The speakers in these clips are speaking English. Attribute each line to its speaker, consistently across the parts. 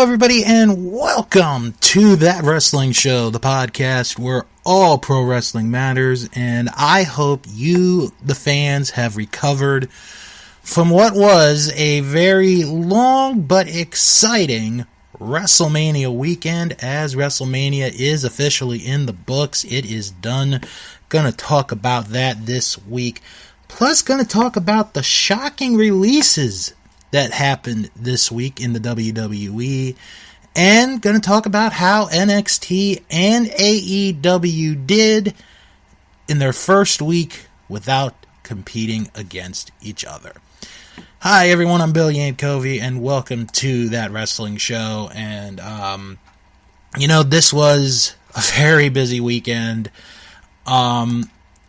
Speaker 1: everybody, and welcome to That Wrestling Show, the podcast where all pro wrestling matters, and I hope you, the fans, have recovered from what was a very long but exciting WrestleMania weekend, as WrestleMania is officially in the books. It is done. Gonna talk about that this week. Plus, gonna talk about the shocking releases that happened this week in the WWE, and going to talk about how NXT and AEW did in their first week without competing against each other. Hi everyone, I'm Bill Yankovi, and welcome to That Wrestling Show. And this was a very busy weekend.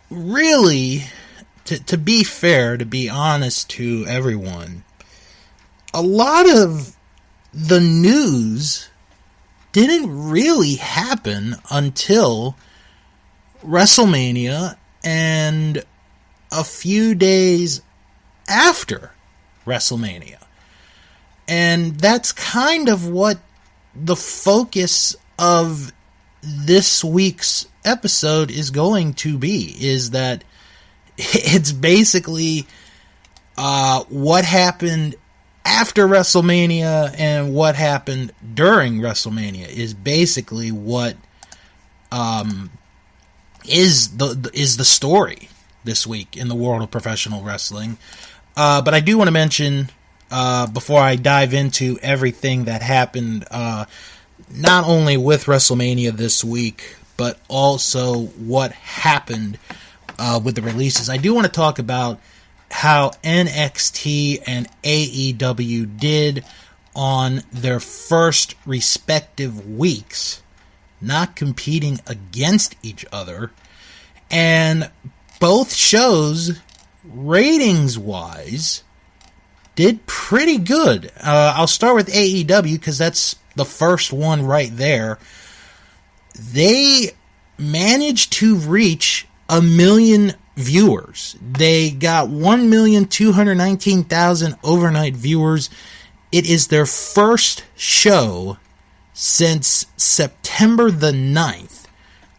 Speaker 1: Really, to be fair, to be honest to everyone, a lot of the news didn't really happen until WrestleMania and a few days after WrestleMania. And that's kind of what the focus of this week's episode is going to be, is that it's basically what happened after WrestleMania and what happened during WrestleMania is basically what is the story this week in the world of professional wrestling. But I do want to mention, before I dive into everything that happened, not only with WrestleMania this week, but also what happened with the releases. I do want to talk about how NXT and AEW did on their first respective weeks, not competing against each other. And both shows, ratings-wise, did pretty good. I'll start with AEW because that's the first one right there. They managed to reach 1 million viewers. They got 1,219,000 overnight viewers. It is their first show since September the 9th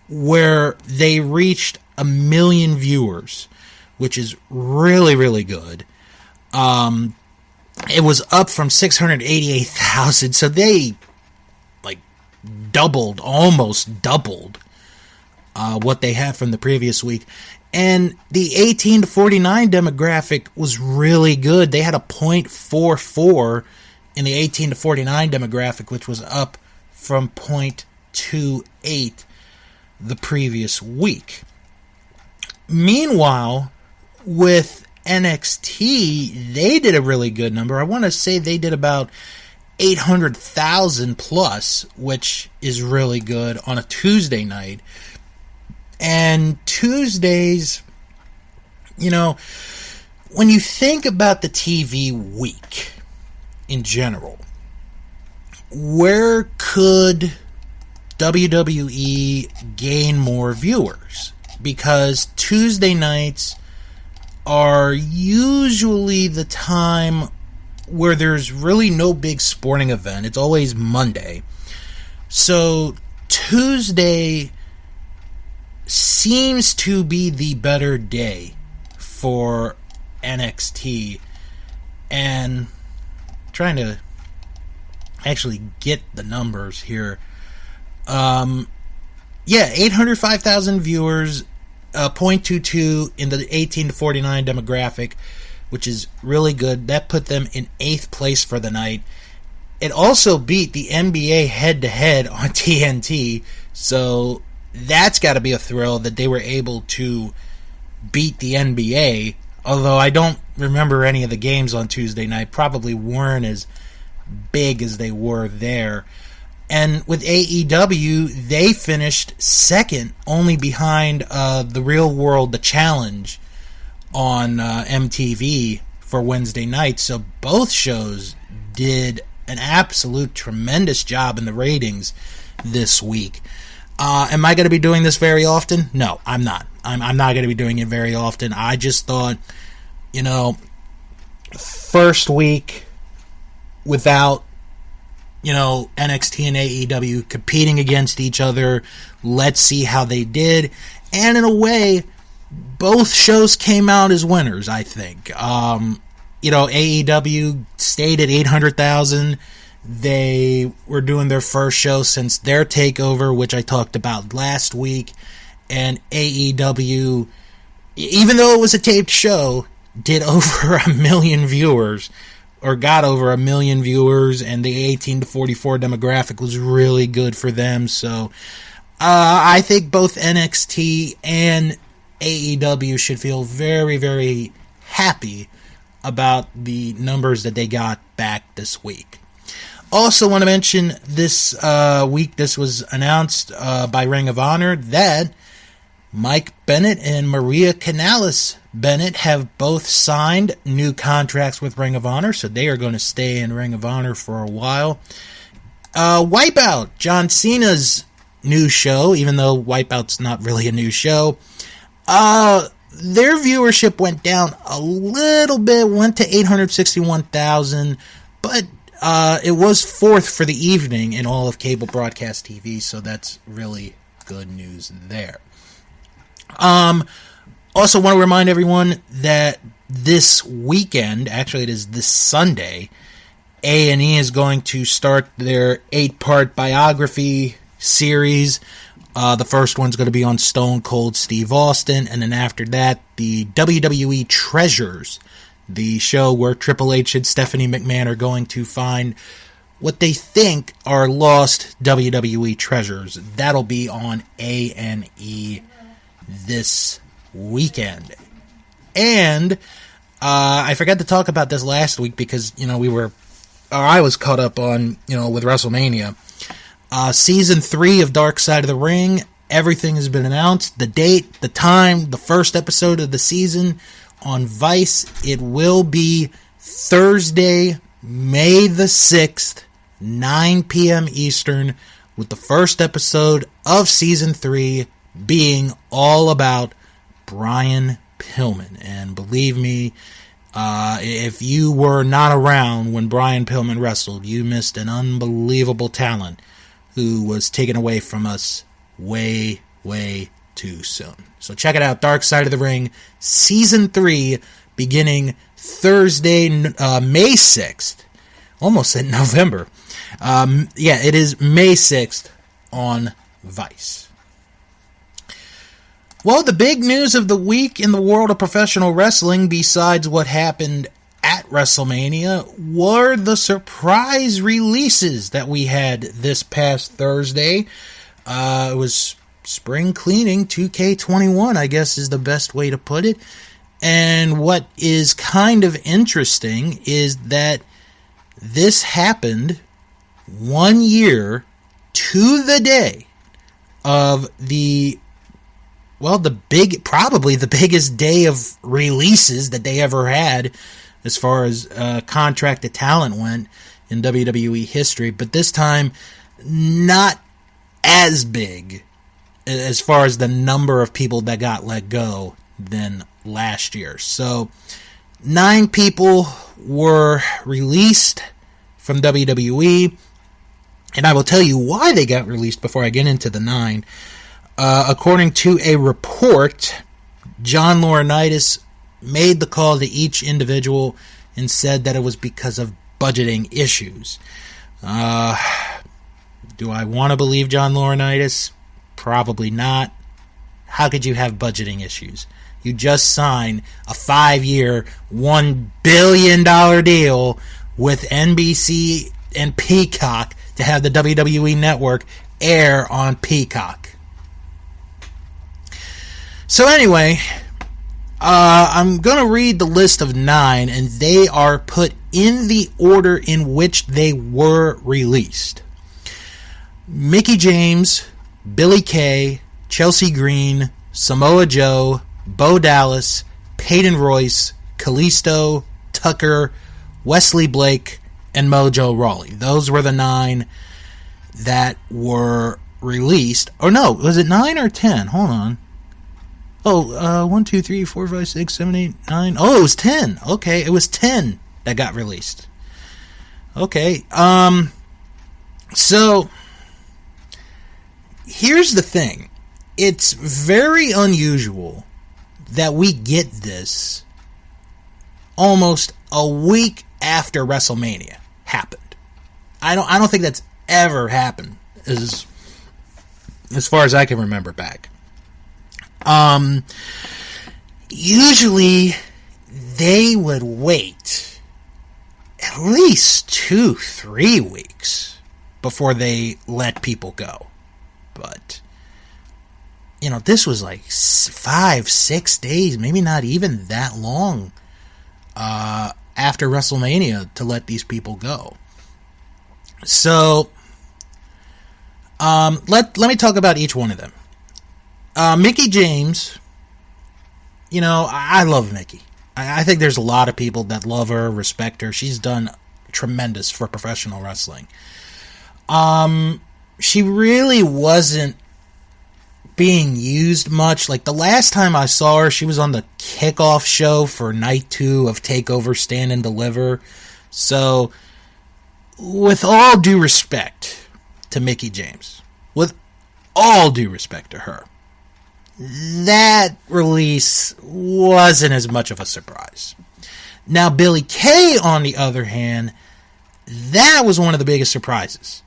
Speaker 1: where they reached 1 million viewers, which is really, really good. It was up from 688,000, so they almost doubled what they had from the previous week. And the 18 to 49 demographic was really good. They had a .44 in the 18 to 49 demographic, which was up from .28 the previous week. Meanwhile, with NXT, they did a really good number. I want to say they did about 800,000 plus, which is really good on a Tuesday night. And Tuesdays, when you think about the TV week in general, where could WWE gain more viewers? Because Tuesday nights are usually the time where there's really no big sporting event. It's always Monday. So Tuesday seems to be the better day for NXT, and trying to actually get the numbers here. 805,000 viewers, 0.22 in the 18 to 49 demographic, which is really good. That put them in 8th place for the night. It also beat the NBA head-to-head on TNT, so that's got to be a thrill that they were able to beat the NBA, although I don't remember any of the games on Tuesday night. Probably weren't as big as they were there. And with AEW, they finished second, only behind The Real World, The Challenge on MTV for Wednesday night. So both shows did an absolute tremendous job in the ratings this week. Am I going to be doing this very often? No, I'm not. I'm not going to be doing it very often. I just thought, first week without NXT and AEW competing against each other. Let's see how they did. And in a way, both shows came out as winners, I think. AEW stayed at 800,000. They were doing their first show since their takeover, which I talked about last week. And AEW, even though it was a taped show, did over 1 million viewers, or got over 1 million viewers, and the 18 to 44 demographic was really good for them. So I think both NXT and AEW should feel very, very happy about the numbers that they got back this week. Also want to mention this week, this was announced by Ring of Honor that Mike Bennett and Maria Kanellis Bennett have both signed new contracts with Ring of Honor, so they are going to stay in Ring of Honor for a while. Wipeout, John Cena's new show, even though Wipeout's not really a new show, their viewership went down a little bit, went to 861,000, but it was fourth for the evening in all of cable broadcast TV, so that's really good news there. Also want to remind everyone that this weekend, actually it is this Sunday, A&E is going to start their 8-part biography series. The first one's going to be on Stone Cold Steve Austin, and then after that, the WWE Treasures, the show where Triple H and Stephanie McMahon are going to find what they think are lost WWE treasures. That'll be on A&E this weekend. And I forgot to talk about this last week because, I was caught up on, with WrestleMania. Season 3 of Dark Side of the Ring, everything has been announced. The date, the time, the first episode of the season on Vice. It will be Thursday, May the 6th, 9 p.m. Eastern, with the first episode of Season 3 being all about Brian Pillman. And believe me, if you were not around when Brian Pillman wrestled, you missed an unbelievable talent who was taken away from us way, way too soon. So check it out, Dark Side of the Ring, Season 3, beginning Thursday, May 6th. Almost said November. It is May 6th on Vice. Well, the big news of the week in the world of professional wrestling, besides what happened at WrestleMania, were the surprise releases that we had this past Thursday. It was spring cleaning, 2K21, I guess is the best way to put it. And what is kind of interesting is that this happened 1 year to the day of probably the biggest day of releases that they ever had as far as contracted talent went in WWE history. But this time, not as big as far as the number of people that got let go than last year. So 9 people were released from WWE, and I will tell you why they got released before I get into the 9. According to a report, John Laurinaitis made the call to each individual and said that it was because of budgeting issues. Do I want to believe John Laurinaitis? Probably not. How could you have budgeting issues? You just signed a 5-year, $1 billion deal with NBC and Peacock to have the WWE Network air on Peacock. So anyway, I'm going to read the list of 9, and they are put in the order in which they were released. Mickie James, Billie Kay, Chelsea Green, Samoa Joe, Bo Dallas, Peyton Royce, Kalisto, Tucker, Wesley Blake, and Mojo Rawley. Those were the 9 that were released. Or no, was it 9 or 10? Hold on. 1, 2, 3, 4, 5, 6, 7, 8, 9. Oh, it was 10. Okay, it was 10 that got released. Okay, So, here's the thing. It's very unusual that we get this almost a week after WrestleMania happened. I don't think that's ever happened as far as I can remember back. Usually they would wait at least 2-3 weeks before they let people go. But, you know, this was like 5-6 days, maybe not even that long after WrestleMania to let these people go. So, let me talk about each one of them. Mickie James, you know, I love Mickie. I think there's a lot of people that love her, respect her. She's done tremendous for professional wrestling. She really wasn't being used much. Like, the last time I saw her, she was on the kickoff show for night 2 of TakeOver Stand and Deliver. So, with all due respect to Mickie James, with all due respect to her, that release wasn't as much of a surprise. Now, Billie Kay, on the other hand, that was one of the biggest surprises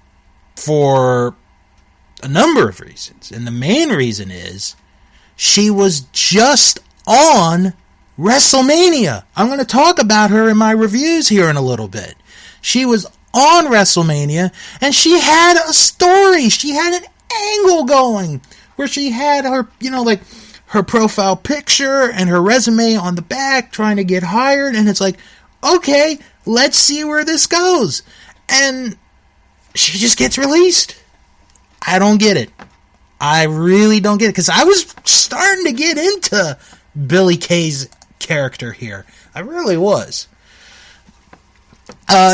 Speaker 1: for a number of reasons. And the main reason is she was just on WrestleMania. I'm going to talk about her in my reviews here in a little bit. She was on WrestleMania, and she had a story. She had an angle going where she had her, you know, like her profile picture and her resume on the back trying to get hired. And it's like, okay, let's see where this goes. And she just gets released. I don't get it. I really don't get it, because I was starting to get into Billie Kay's character here. I really was.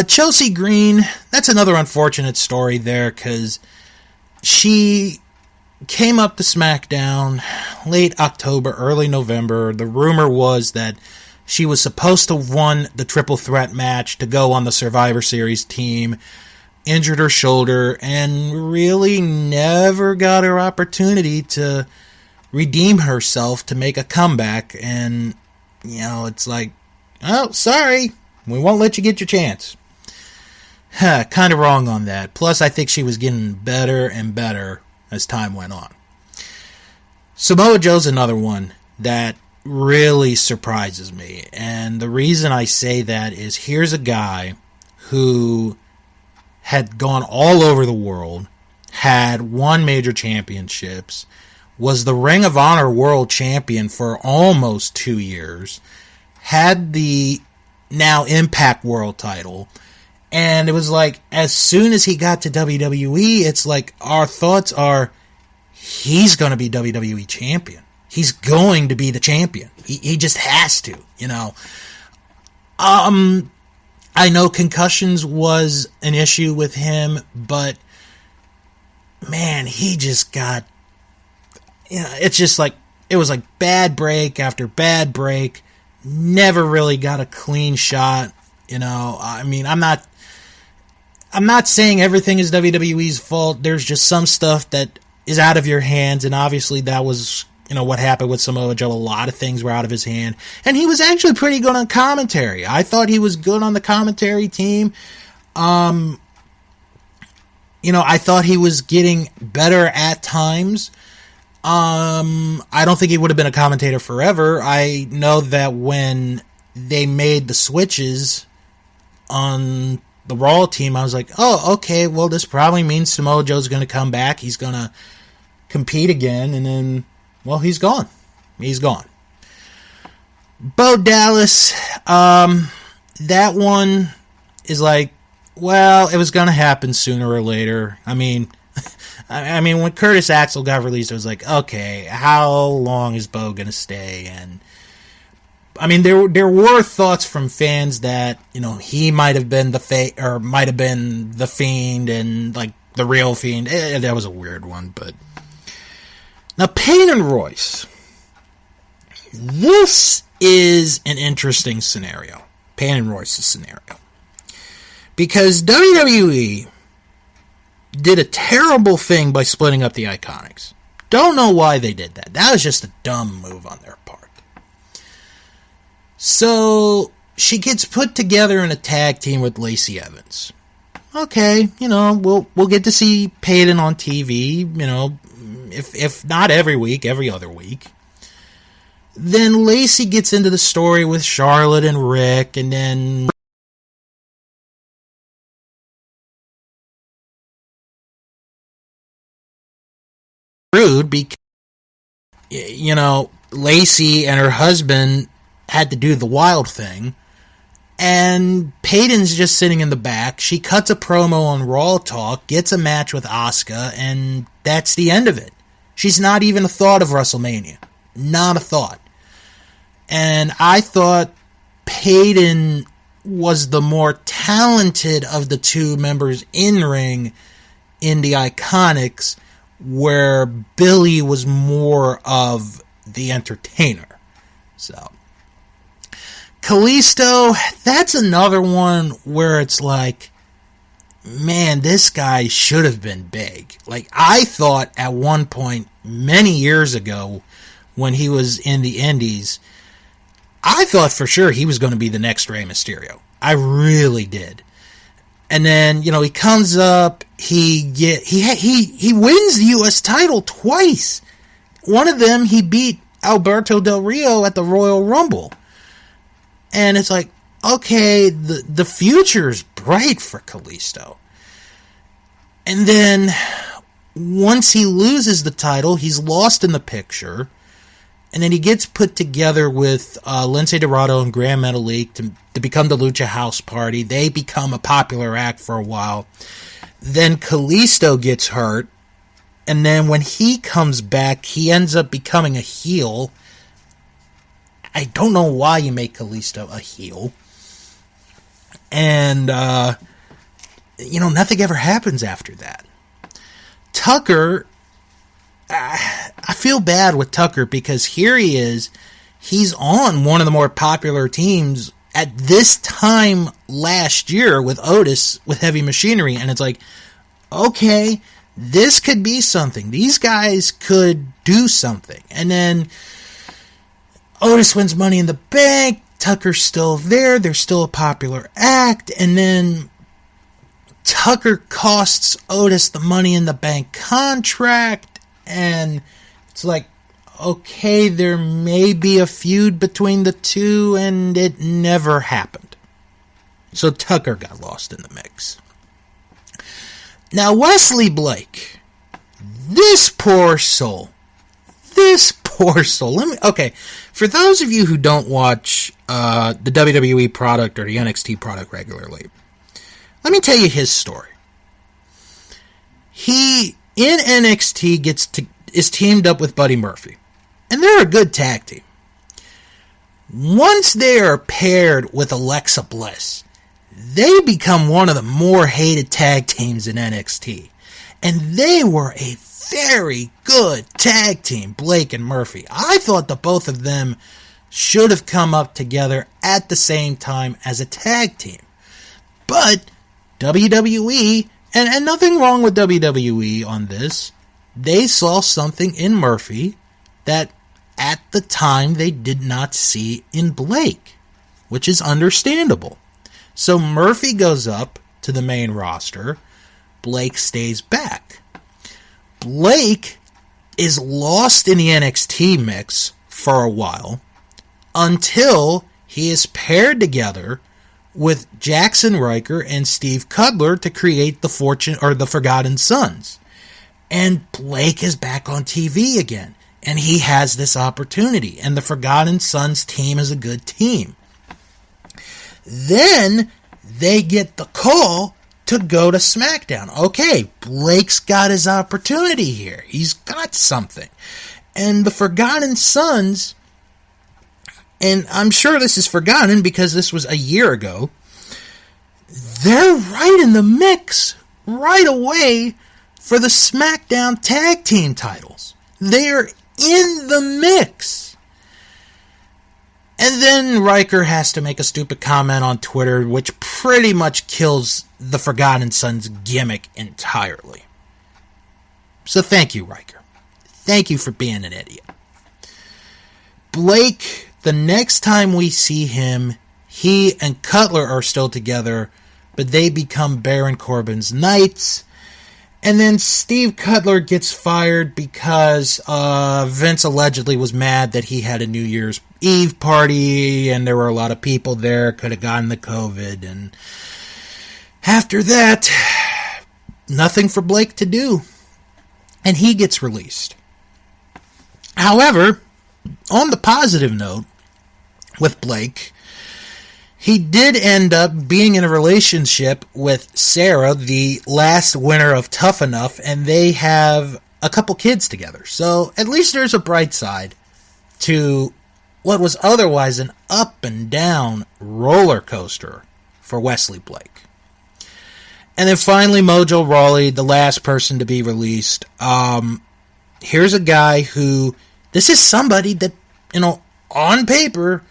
Speaker 1: Chelsea Green, that's another unfortunate story there, because she came up to SmackDown late October, early November. The rumor was that she was supposed to have won the triple threat match to go on the Survivor Series team, injured her shoulder, and really never got her opportunity to redeem herself to make a comeback. And, you know, it's like, oh, sorry, we won't let you get your chance. Kind of wrong on that. Plus, I think she was getting better and better as time went on. Samoa Joe's another one that really surprises me. And the reason I say that is, here's a guy who had gone all over the world, had won major championships, was the Ring of Honor World Champion for almost 2 years, had the now Impact World title, and it was like, as soon as he got to WWE, it's like, our thoughts are, he's going to be WWE champion. He's going to be the champion. He just has to, you know. I know concussions was an issue with him, but man, he just got, you know, it's just like, it was like bad break after bad break, never really got a clean shot, you know. I mean, I'm not saying everything is WWE's fault. There's just some stuff that is out of your hands, and obviously that was, you know, what happened with Samoa Joe. A lot of things were out of his hand, and he was actually pretty good on commentary. I thought he was good on the commentary team. You know, I thought he was getting better at times. I don't think he would have been a commentator forever. I know that when they made the switches on the Raw team, I was like, oh, okay, well, this probably means Samoa Joe's going to come back. He's going to compete again, and then, well, he's gone. He's gone. Bo Dallas, that one is like, well, it was going to happen sooner or later. I mean, when Curtis Axel got released, it was like, okay, how long is Bo going to stay? And I mean, there were thoughts from fans that, you know, he might have been might have been the Fiend and like the real Fiend. That was a weird one, but now Payne and Royce. This is an interesting scenario. Payne and Royce's scenario. Because WWE did a terrible thing by splitting up the Iconics. Don't know why they did that. That was just a dumb move on their part. So she gets put together in a tag team with Lacey Evans. Okay, we'll get to see Peyton on TV, if not every week, every other week. Then Lacey gets into the story with Charlotte and Rick, and then rude because Lacey and her husband had to do the wild thing, and Peyton's just sitting in the back. She cuts a promo on Raw Talk, gets a match with Asuka, and that's the end of it. She's not even a thought of WrestleMania. Not a thought. And I thought Peyton was the more talented of the two members in ring in the Iconics, where Billy was more of the entertainer. So Kalisto, that's another one where it's like, man, this guy should have been big. Like, I thought at one point, many years ago, when he was in the Indies, I thought for sure he was going to be the next Rey Mysterio. I really did. And then, he comes up, he wins the U.S. title twice. One of them, he beat Alberto Del Rio at the Royal Rumble. And it's like, okay, the future's bright for Kalisto. And then, once he loses the title, he's lost in the picture. And then he gets put together with Lince Dorado and Grand Metalik to become the Lucha House Party. They become a popular act for a while. Then Kalisto gets hurt. And then when he comes back, he ends up becoming a heel. I don't know why you make Kalisto a heel. And, nothing ever happens after that. Tucker, I feel bad with Tucker because here he is. He's on one of the more popular teams at this time last year with Otis, with Heavy Machinery. And it's like, okay, this could be something. These guys could do something. And then Otis wins Money in the Bank. Tucker's still there. They're still a popular act. And then Tucker costs Otis the Money in the Bank contract. And it's like, okay, there may be a feud between the two, and it never happened. So Tucker got lost in the mix. Now, Wesley Blake, this poor soul. Okay, for those of you who don't watch the WWE product or the NXT product regularly, let me tell you his story. He, in NXT, is teamed up with Buddy Murphy, and they're a good tag team. Once they are paired with Alexa Bliss, they become one of the more hated tag teams in NXT. And they were a very good tag team, Blake and Murphy. I thought the both of them should have come up together at the same time as a tag team. But WWE, and nothing wrong with WWE on this, they saw something in Murphy that at the time they did not see in Blake, which is understandable. So Murphy goes up to the main roster. Blake stays back. Blake is lost in the NXT mix for a while until he is paired together with Jackson Riker and Steve Cutler to create the Forgotten Sons. And Blake is back on TV again. And he has this opportunity. And the Forgotten Sons team is a good team. Then they get the call to go to Smackdown. Okay, Blake's got his opportunity here. He's got something. And the Forgotten Sons, and I'm sure this is forgotten because this was a year ago, they're right in the mix right away for the Smackdown tag team titles. They're in the mix. And then Riker has to make a stupid comment on Twitter, which pretty much kills the Forgotten Sons gimmick entirely. So thank you, Riker. Thank you for being an idiot. Blake, the next time we see him, he and Cutler are still together, but they become Baron Corbin's knights. And then Steve Cutler gets fired because Vince allegedly was mad that he had a New Year's Eve party and there were a lot of people there, could have gotten the COVID. And after that, nothing for Blake to do. And he gets released. However, on the positive note, with Blake, he did end up being in a relationship with Sarah, the last winner of Tough Enough, and they have a couple kids together. So at least there's a bright side to what was otherwise an up and down roller coaster for Wesley Blake. And then finally, Mojo Rawley, the last person to be released. Here's a guy who, this is somebody that, on paper,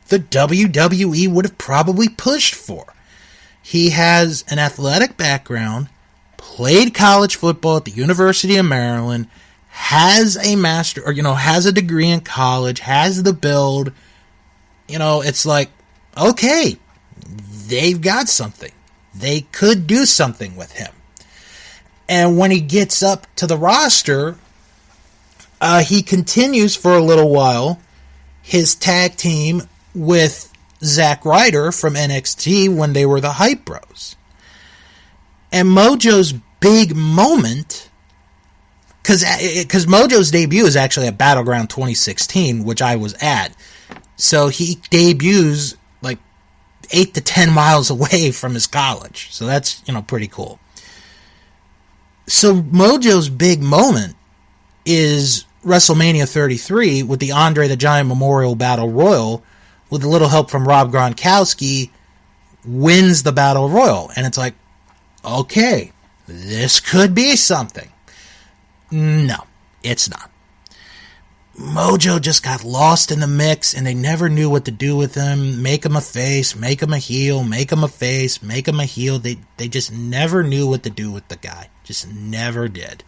Speaker 1: the WWE would have probably pushed for. He has an athletic background, played college football at the University of Maryland, has a master, or, has a degree in college, has the build. It's like, okay, they've got something. They could do something with him. And when he gets up to the roster, he continues for a little while his tag team with Zack Ryder from NXT when they were the Hype Bros. And Mojo's big moment, because Mojo's debut is actually at Battleground 2016, which I was at. So he debuts like 8 to 10 miles away from his college. So that's, pretty cool. So Mojo's big moment is WrestleMania 33 with the Andre the Giant Memorial Battle Royal, with a little help from Rob Gronkowski, wins the Battle Royal. And it's like, okay, this could be something. No, it's not. Mojo just got lost in the mix, and they never knew what to do with him. Make him a face, make him a heel, make him a face, make him a heel. They just never knew what to do with the guy. Just never did.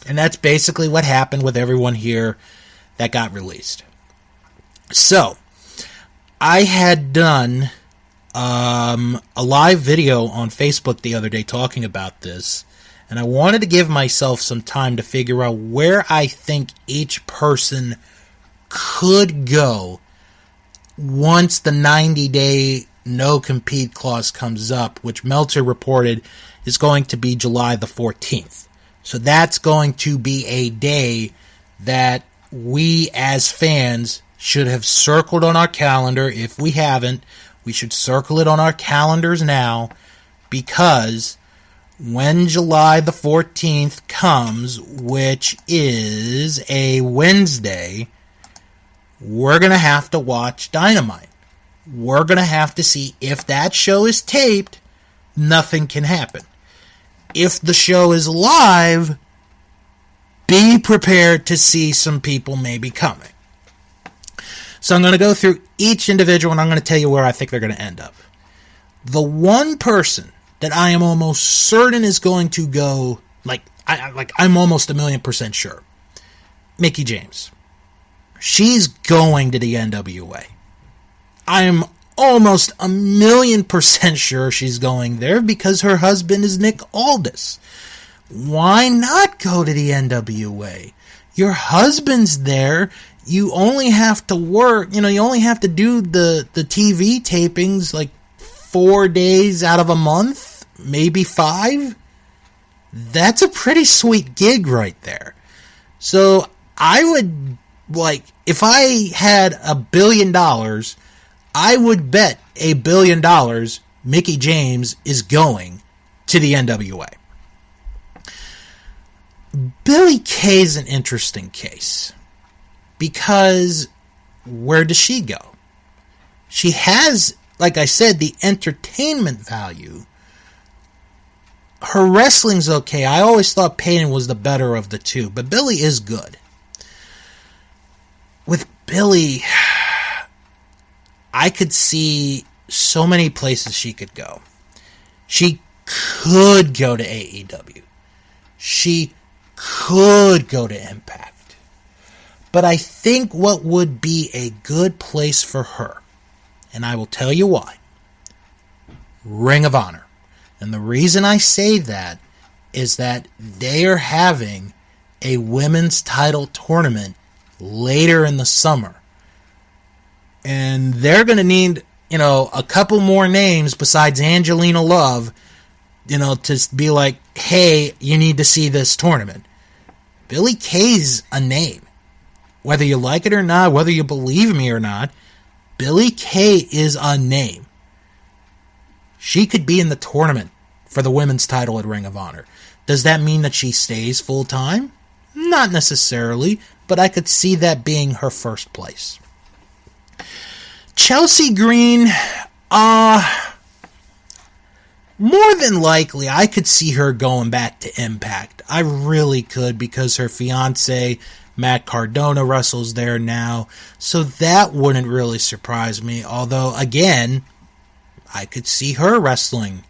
Speaker 1: And that's basically what happened with everyone here that got released. So, I had done a live video on Facebook the other day talking about this, and I wanted to give myself some time to figure out where I think each person could go once the 90-day no-compete clause comes up, which Meltzer reported is going to be July the 14th. So that's going to be a day that we as fans should have circled on our calendar. If we haven't, we should circle it on our calendars now, because when July the 14th comes, which is a Wednesday, we're going to have to watch Dynamite. We're going to have to see if that show is taped, nothing can happen. If the show is live, be prepared to see some people maybe coming. So I'm going to go through each individual, and I'm going to tell you where I think they're going to end up. The one person that I am almost certain is going to go, I'm almost 1,000,000% sure, Mickie James. She's going to the NWA. I'm almost 1,000,000% sure she's going there because her husband is Nick Aldis. Why not go to the NWA? Your husband's there. You only have to work, you only have to do the TV tapings 4 days out of a month, maybe 5. That's a pretty sweet gig right there. So I would, if I had $1 billion, I would bet $1 billion Mickie James is going to the NWA. Billie Kay's an interesting case. Because where does she go? She has, like I said, the entertainment value. Her wrestling's okay. I always thought Peyton was the better of the two, but Billie is good. With Billie, I could see so many places she could go. She could go to AEW. She could go to Impact. But I think what would be a good place for her, and I will tell you why, Ring of Honor. And the reason I say that is that they are having a women's title tournament later in the summer. And they're going to need, a couple more names besides Angelina Love, to be like, hey, you need to see this tournament. Billie Kay's a name. Whether you like it or not, whether you believe me or not, Billie Kay is a name. She could be in the tournament for the women's title at Ring of Honor. Does that mean that she stays full-time? Not necessarily, but I could see that being her first place. Chelsea Green, more than likely, I could see her going back to Impact. I really could, because her fiance, Matt Cardona, wrestles there now, so that wouldn't really surprise me. Although, again, I could see her wrestling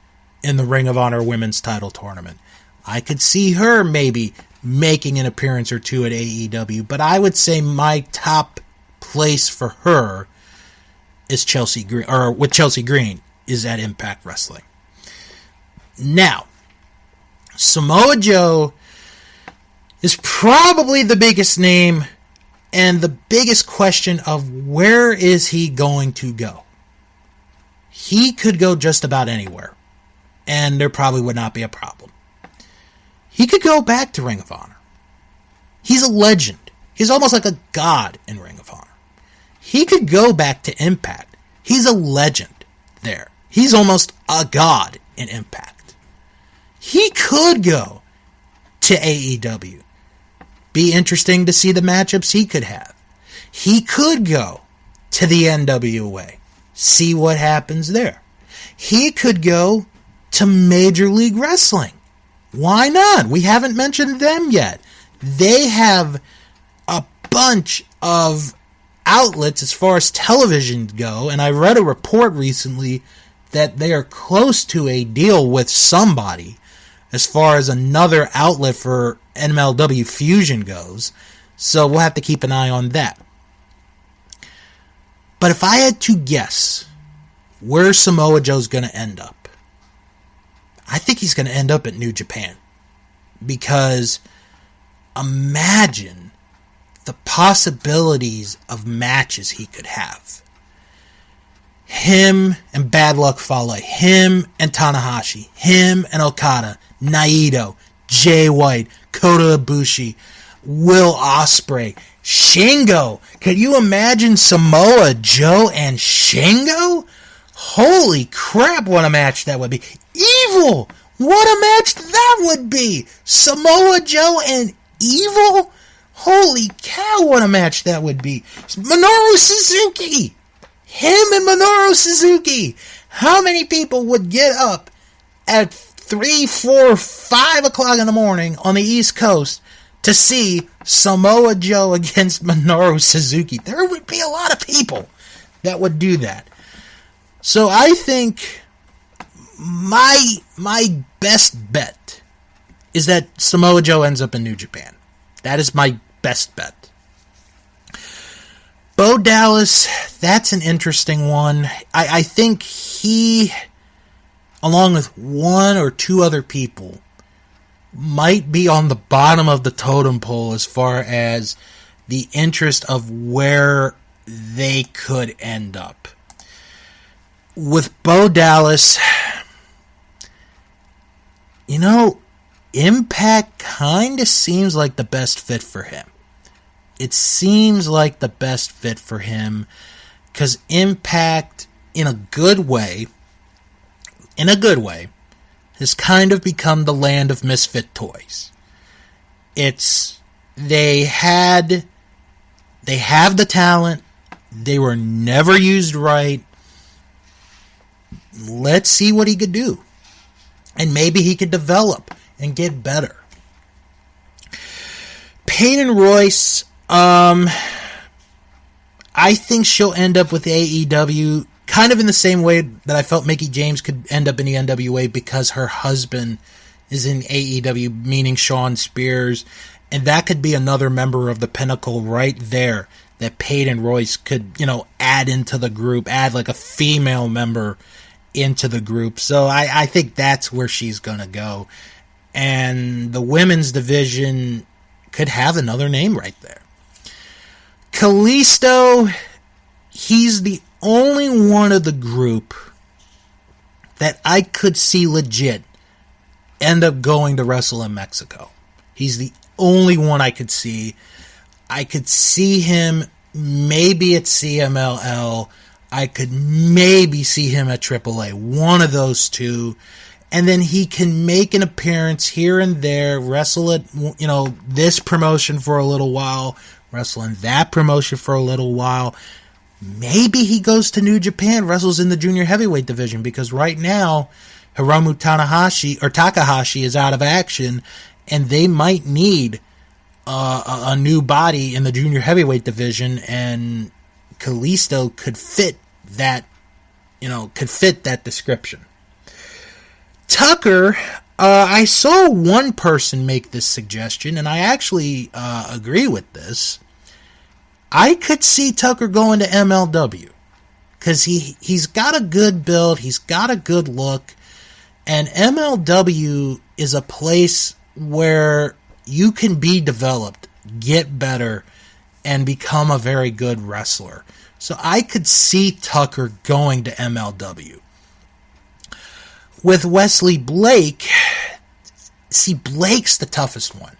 Speaker 1: in the Ring of Honor Women's Title Tournament. I could see her maybe making an appearance or two at AEW, but I would say my top place for her is Chelsea Green, or with Chelsea Green, is at Impact Wrestling. Now, Samoa Joe is probably the biggest name and the biggest question of where is he going to go. He could go just about anywhere, and there probably would not be a problem. He could go back to Ring of Honor. He's a legend. He's almost like a god in Ring of Honor. He could go back to Impact. He's a legend there. He's almost a god in Impact. He could go to AEW. Be interesting to see the matchups he could have. He could go to the NWA. See what happens there. He could go to Major League Wrestling. Why not? We haven't mentioned them yet. They have a bunch of outlets as far as television go, and I read a report recently that they are close to a deal with somebody as far as another outlet for MLW Fusion goes, so we'll have to keep an eye on that. But if I had to guess where Samoa Joe's going to end up, I think he's going to end up at New Japan. Because imagine the possibilities of matches he could have. Him and Bad Luck Fale, him and Tanahashi, him and Okada, Naito, Jay White, Kota Ibushi, Will Ospreay, Shingo. Could you imagine Samoa Joe and Shingo? Holy crap, what a match that would be. Evil! What a match that would be! Samoa Joe and Evil? Holy cow, what a match that would be. Minoru Suzuki! Him and Minoru Suzuki! How many people would get up at 3, 4, 5 o'clock in the morning on the East Coast to see Samoa Joe against Minoru Suzuki? There would be a lot of people that would do that. So I think my best bet is that Samoa Joe ends up in New Japan. That is my best bet. Bo Dallas, that's an interesting one. I think he, along with one or two other people, might be on the bottom of the totem pole as far as the interest of where they could end up. With Bo Dallas, Impact kind of seems like the best fit for him. It seems like the best fit for him because Impact, in a good way, has kind of become the land of misfit toys. They have the talent. They were never used right. Let's see what he could do. And maybe he could develop and get better. Peyton Royce, I think she'll end up with AEW kind of in the same way that I felt Mickie James could end up in the NWA because her husband is in AEW, meaning Shawn Spears. And that could be another member of the Pinnacle right there that Peyton Royce could, add into the group, add like a female member into the group. So I think that's where she's going to go. And the women's division could have another name right there. Kalisto, he's the only one of the group that I could see legit end up going to wrestle in Mexico. He's the only one I could see. I could see him maybe at CMLL. I could maybe see him at AAA. One of those two. And then he can make an appearance here and there, wrestle at, this promotion for a little while, wrestle in that promotion for a little while. Maybe he goes to New Japan, wrestles in the junior heavyweight division, because right now, Hiromu Takahashi is out of action, and they might need a new body in the junior heavyweight division, and Kalisto could fit that, description. Tucker, I saw one person make this suggestion, and I actually agree with this. I could see Tucker going to MLW, because he's got a good build, he's got a good look, and MLW is a place where you can be developed, get better, and become a very good wrestler. So I could see Tucker going to MLW. With Wesley Blake, see, Blake's the toughest one.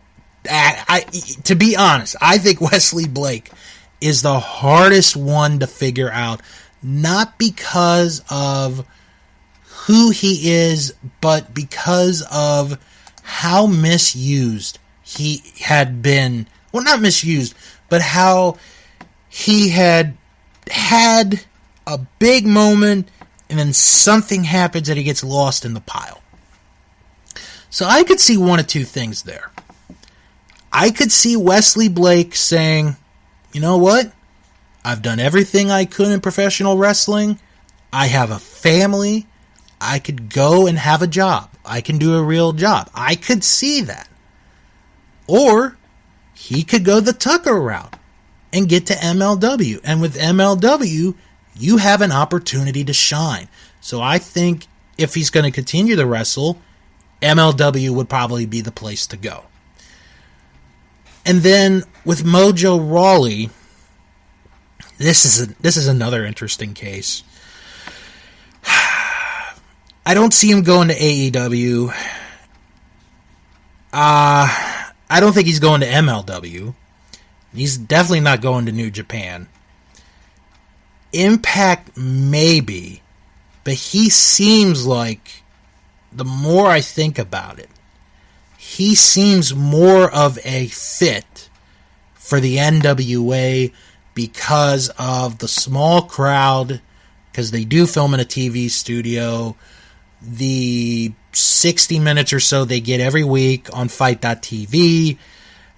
Speaker 1: To be honest, I think Wesley Blake is the hardest one to figure out, not because of who he is, but because of how misused he had been. Well, not misused, but how he had a big moment, and then something happens and he gets lost in the pile. So I could see one of two things there. I could see Wesley Blake saying, you know what? I've done everything I could in professional wrestling. I have a family. I could go and have a job. I can do a real job. I could see that. Or he could go the Tucker route and get to MLW. And with MLW, you have an opportunity to shine. So I think if he's going to continue to wrestle, MLW would probably be the place to go. And then with Mojo Rawley, this is another interesting case. I don't see him going to AEW. I don't think he's going to MLW. He's definitely not going to New Japan. Impact, maybe. But he seems like, the more I think about it, he seems more of a fit for the NWA because of the small crowd, because they do film in a TV studio, the 60 minutes or so they get every week on Fight.tv,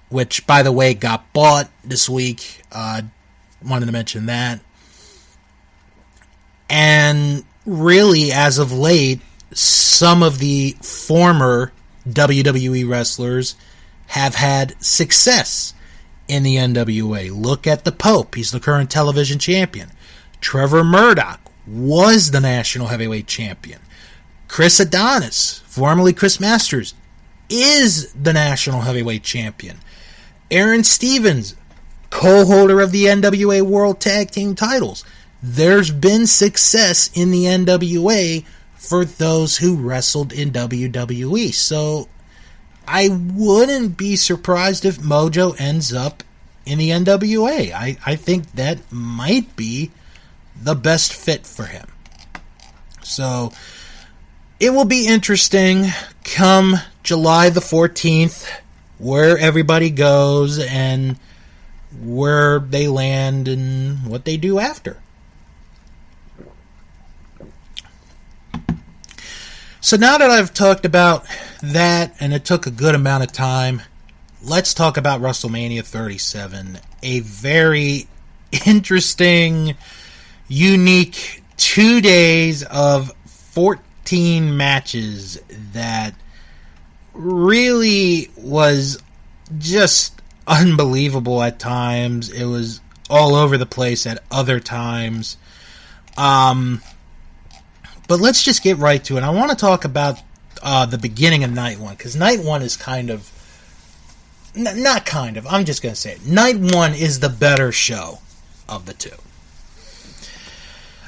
Speaker 1: which, by the way, got bought this week. Wanted to mention that. And really, as of late, some of the former WWE wrestlers have had success in the NWA. Look at the Pope. He's the current television champion. Trevor Murdoch was the national heavyweight champion. Chris Adonis, formerly Chris Masters, is the national heavyweight champion. Aaron Stevens, co-holder of the NWA World Tag Team titles. There's been success in the NWA for those who wrestled in WWE. So I wouldn't be surprised if Mojo ends up in the NWA. I think that might be the best fit for him. So it will be interesting come July the 14th where everybody goes and where they land and what they do after. So now that I've talked about that, and it took a good amount of time, let's talk about WrestleMania 37. A very interesting, unique 2 days of 14 matches that really was just unbelievable at times. It was all over the place at other times. But let's just get right to it. I want to talk about the beginning of night one, because night one is kind of... Not kind of. I'm just going to say it. Night one is the better show of the two.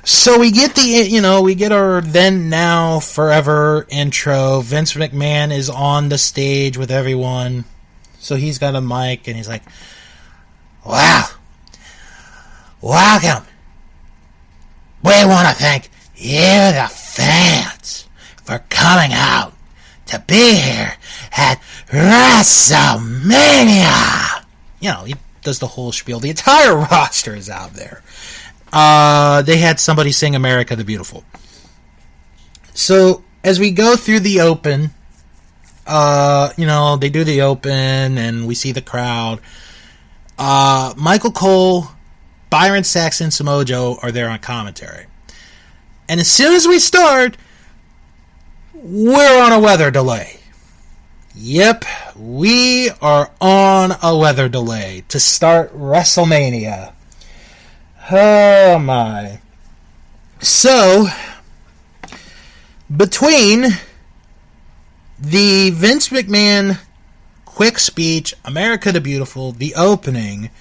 Speaker 1: So we get we get our then, now, forever intro. Vince McMahon is on the stage with everyone. So he's got a mic and he's like, wow. Welcome. We want to thank you, the fans, for coming out to be here at WrestleMania. He does the whole spiel. The entire roster is out there. They had somebody sing America the Beautiful. So, as we go through the open, they do the open, and we see the crowd. Michael Cole, Byron Saxton, Samoa Joe are there on commentary. And as soon as we start, we're on a weather delay. Yep, we are on a weather delay to start WrestleMania. Oh my. So, between the Vince McMahon quick speech, America the Beautiful, the opening,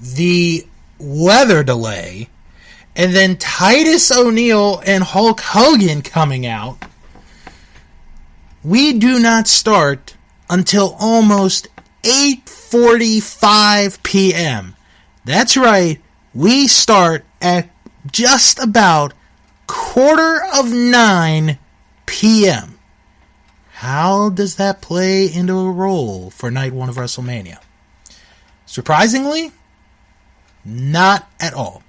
Speaker 1: the weather delay, and then Titus O'Neil and Hulk Hogan coming out, we do not start until almost 8:45 p.m. That's right. We start at just about 9:15 p.m. How does that play into a role for night one of WrestleMania? Surprisingly, not at all.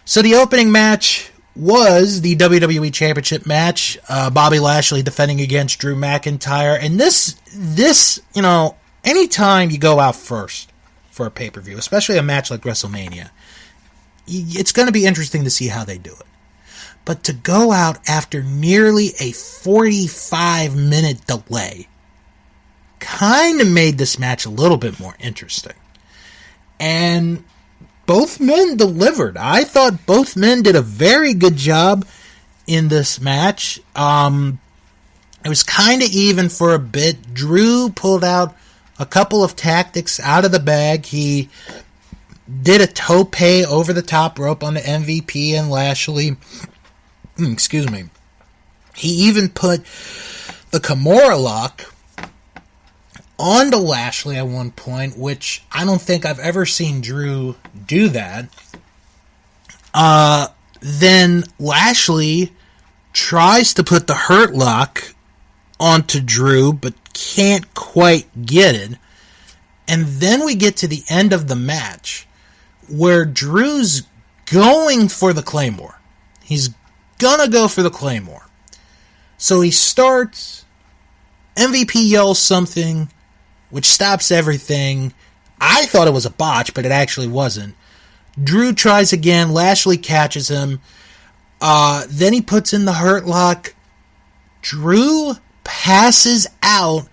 Speaker 1: So the opening match was the WWE Championship match. Bobby Lashley defending against Drew McIntyre. And this, anytime you go out first for a pay-per-view, especially a match like WrestleMania, it's going to be interesting to see how they do it. But to go out after nearly a 45-minute delay kind of made this match a little bit more interesting. And both men delivered. I thought both men did a very good job in this match. It was kind of even for a bit. Drew pulled out a couple of tactics out of the bag. He did a tope over the top rope on the MVP and Lashley. Excuse me. He even put the Kimura lock onto Lashley at one point, which I don't think I've ever seen Drew do that. Then Lashley tries to put the Hurt Lock onto Drew, but can't quite get it. And then we get to the end of the match, where Drew's going for the Claymore. He's gonna go for the Claymore. So he starts, MVP yells something, which stops everything. I thought it was a botch, but it actually wasn't. Drew tries again. Lashley catches him. Then he puts in the Hurt Lock. Drew passes out.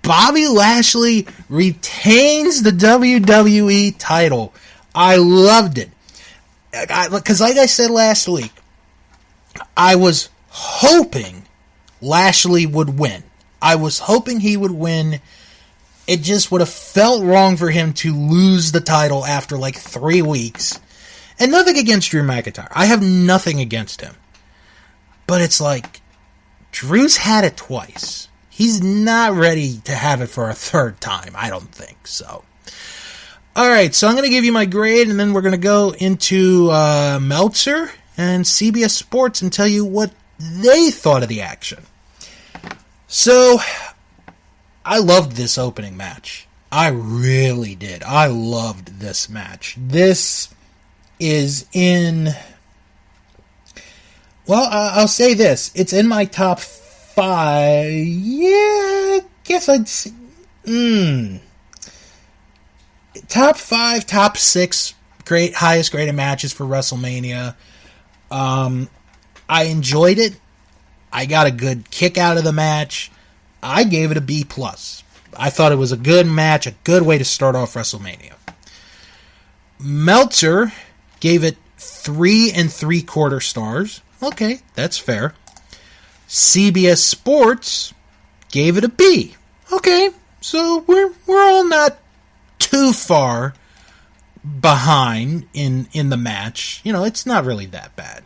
Speaker 1: Bobby Lashley retains the WWE title. I loved it. Because like I said last week, I was hoping Lashley would win. I was hoping he would win. It just would have felt wrong for him to lose the title after like 3 weeks. And nothing against Drew McIntyre. I have nothing against him. But it's like, Drew's had it twice. He's not ready to have it for a third time, I don't think. So, alright, so I'm going to give you my grade, and then we're going to go into Meltzer and CBS Sports and tell you what they thought of the action. So, I loved this opening match. I really did. I loved this match. This is in... Well, I'll say this. It's in my top 5. Yeah, I guess I'd say... Top 5, top 6 highest graded matches for WrestleMania. I enjoyed it. I got a good kick out of the match. I gave it a B+. I thought it was a good match, a good way to start off WrestleMania. Meltzer gave it 3 3/4 stars. Okay, that's fair. CBS Sports gave it a B. Okay, so we're all not too far behind in the match. You know, it's not really that bad.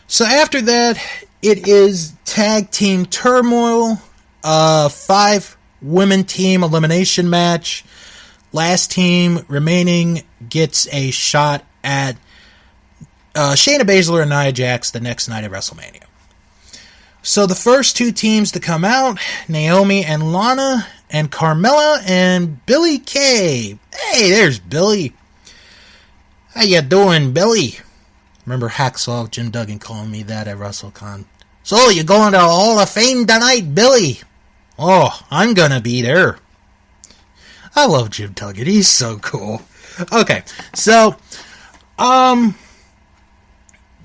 Speaker 1: So after that, it is Tag Team Turmoil, 5-women team elimination match. Last team remaining gets a shot at Shayna Baszler and Nia Jax the next night at WrestleMania. So the first 2 teams to come out, Naomi and Lana, and Carmella and Billie Kay. Hey, there's Billie. How you doing, Billie? Remember Hacksaw Jim Duggan calling me that at WrestleCon. So, you going to Hall of Fame tonight, Billie? Oh, I'm gonna be there. I love Jim Duggan. He's so cool. Okay, so,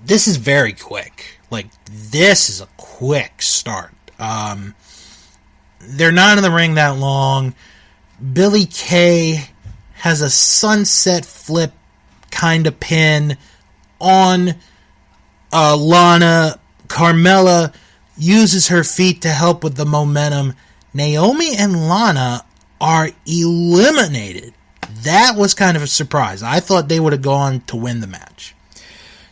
Speaker 1: this is very quick. Like, this is a quick start. They're not in the ring that long. Billie Kay has a sunset flip kind of pin on Lana. Carmella uses her feet to help with the momentum. Naomi and Lana are eliminated. That was kind of a surprise. I thought they would have gone to win the match.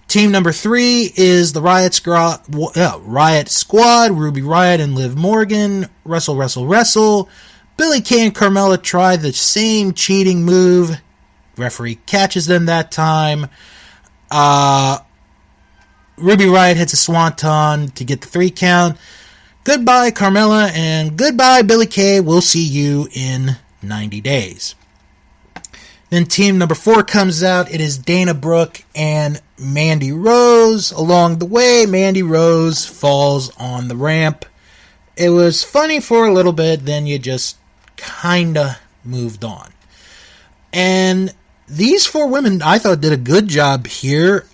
Speaker 1: Team number 3 is the Riot Squad, Ruby Riott and Liv Morgan. Wrestle. Billie Kay and Carmella try the same cheating move. Referee catches them that time. Ruby Riott hits a swanton to get the 3 count. Goodbye, Carmella, and goodbye, Billie Kay. We'll see you in 90 days. Then team number 4 comes out. It is Dana Brooke and Mandy Rose. Along the way, Mandy Rose falls on the ramp. It was funny for a little bit, then you just kinda moved on. And these 4 women, I thought, did a good job here.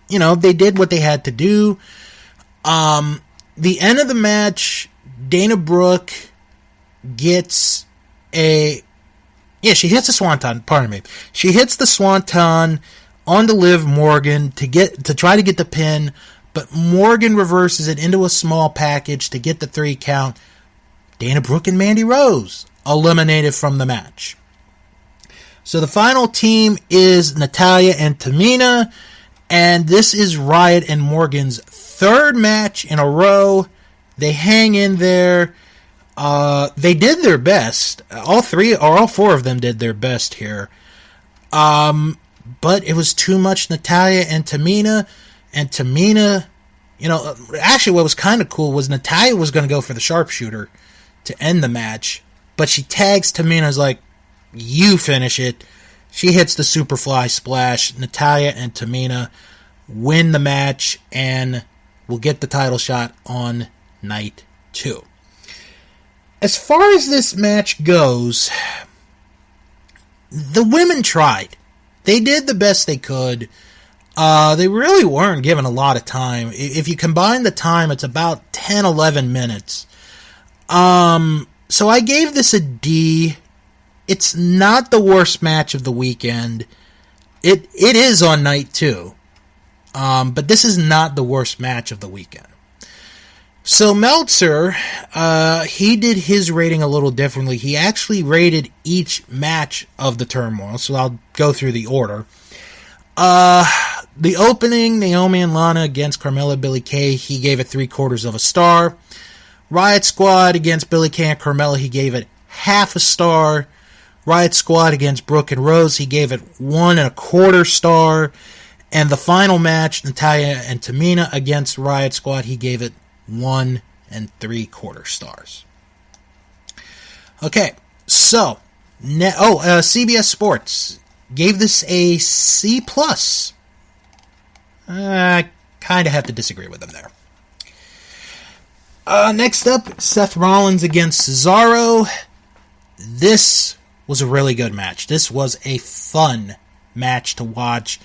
Speaker 1: You know, they did what they had to do. The end of the match, Dana Brooke gets she hits the swanton, pardon me. She hits the swanton onto Liv Morgan to try to get the pin, but Morgan reverses it into a small package to get the 3 count. Dana Brooke and Mandy Rose eliminated from the match. So the final team is Natalia and Tamina, and this is Riott and Morgan's 3rd match in a row. They hang in there. They did their best. All 4 of them did their best here. But it was too much Natalia and Tamina. And Tamina, you know, actually what was kind of cool was Natalia was going to go for the sharpshooter to end the match. But she tags Tamina's like, you finish it. She hits the Superfly Splash. Natalia and Tamina win the match and will get the title shot on night 2. As far as this match goes, the women tried. They did the best they could. They really weren't given a lot of time. If you combine the time, it's about 10-11 minutes. So I gave this a D. It's not the worst match of the weekend. It is on night 2. But this is not the worst match of the weekend. So Meltzer, he did his rating a little differently. He actually rated each match of the Turmoil, so I'll go through the order. The opening, Naomi and Lana against Carmella, Billie Kay, he gave it 3/4 of a star. Riot Squad against Billie Kay and Carmella, he gave it half a star. Riot Squad against Brooke and Rose, he gave it 1 1/4 star. And the final match, Natalia and Tamina against Riot Squad, he gave it 1 3/4 stars. Okay, so CBS Sports gave this a C+. I kind of have to disagree with them there. Next up, Seth Rollins against Cesaro. This was a really good match. This was a fun match to watch,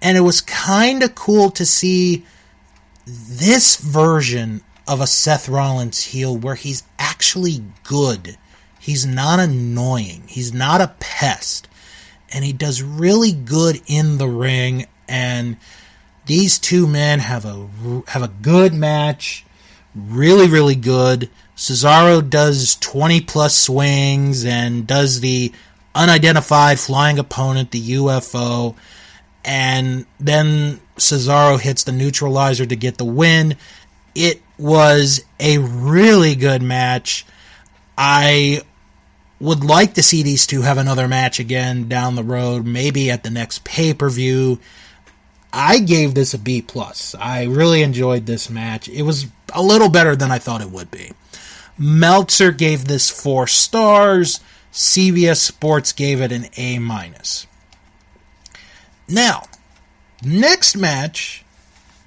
Speaker 1: and it was kind of cool to see this version of a Seth Rollins heel where he's actually good. He's not annoying. He's not a pest. And he does really good in the ring. And these two men have a good match. Really, really good. Cesaro does 20-plus swings and does the unidentified flying opponent, the UFO. And then Cesaro hits the neutralizer to get the win. It was a really good match. I would like to see these two have another match again down the road, maybe at the next pay-per-view. I gave this a B+. I really enjoyed this match. It was a little better than I thought it would be. Meltzer gave this 4 stars. CBS Sports gave it an A-. Now, next match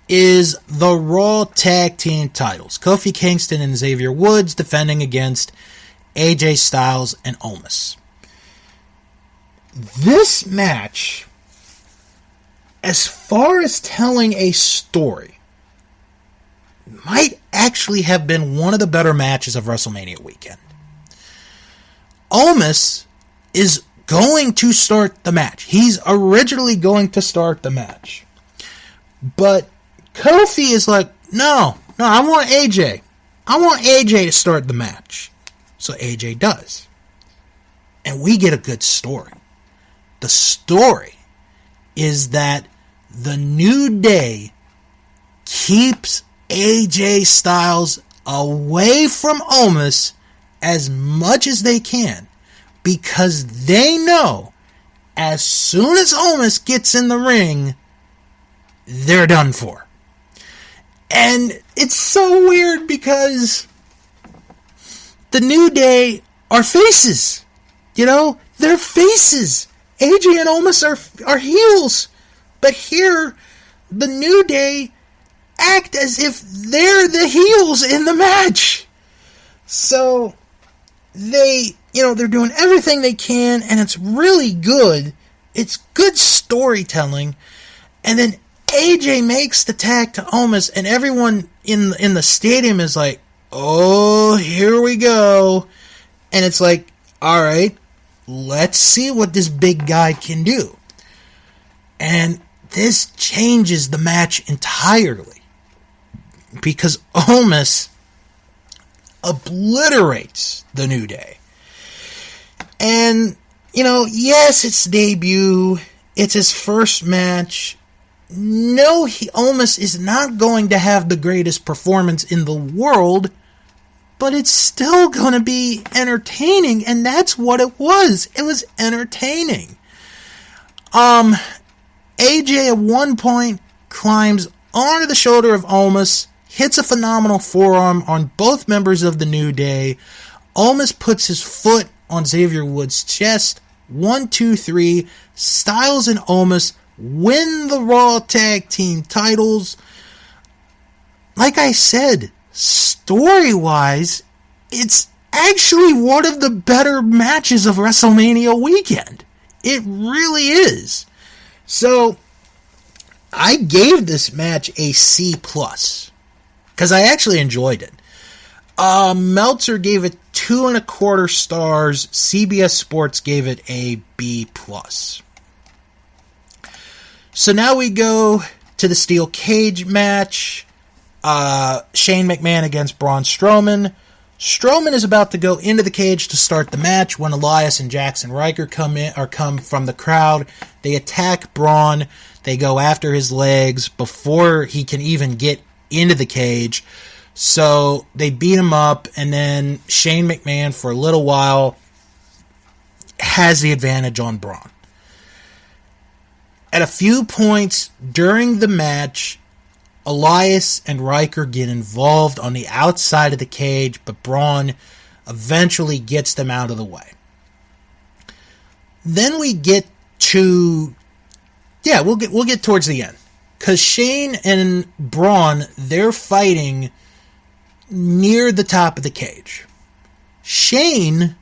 Speaker 1: is the Raw Tag Team titles. Kofi Kingston and Xavier Woods defending against AJ Styles and Omos. This match, as far as telling a story, might actually have been one of the better matches of WrestleMania weekend. Omos is going to start the match. He's originally going to start the match. But Kofi is like, no, I want AJ. I want AJ to start the match. So AJ does. And we get a good story. The story is that the New Day keeps AJ Styles away from Omos as much as they can, because they know as soon as Omos gets in the ring, they're done for. And it's so weird because the New Day are faces. You know, they're faces. AJ and Omos are heels. But here, the New Day act as if they're the heels in the match. So, they're doing everything they can, and it's really good. It's good storytelling. And then AJ makes the tag to Omos, and everyone in the stadium is like, oh, here we go. And it's like, all right, let's see what this big guy can do. And this changes the match entirely, because Omos obliterates the New Day. And, yes, it's debut. It's his first match. No, Omos is not going to have the greatest performance in the world, but it's still going to be entertaining, and that's what it was. It was entertaining. AJ at one point climbs onto the shoulder of Omos, hits a phenomenal forearm on both members of the New Day. Omos puts his foot on Xavier Woods' chest. 1, 2, 3. Styles and Omos win the Raw Tag Team titles. Like I said, story-wise, it's actually one of the better matches of WrestleMania weekend. It really is. So, I gave this match a C+, because I actually enjoyed it. Meltzer gave it 2.25 stars. CBS Sports gave it a B+. So now we go to the steel cage match. Shane McMahon against Braun Strowman. Strowman is about to go into the cage to start the match when Elias and Jackson Ryker come from the crowd. They attack Braun. They go after his legs before he can even get into the cage. So they beat him up, and then Shane McMahon, for a little while, has the advantage on Braun. At a few points during the match, Elias and Ryker get involved on the outside of the cage, but Braun eventually gets them out of the way. Then we get to... Yeah, we'll get towards the end. Because Shane and Braun, they're fighting near the top of the cage. Shane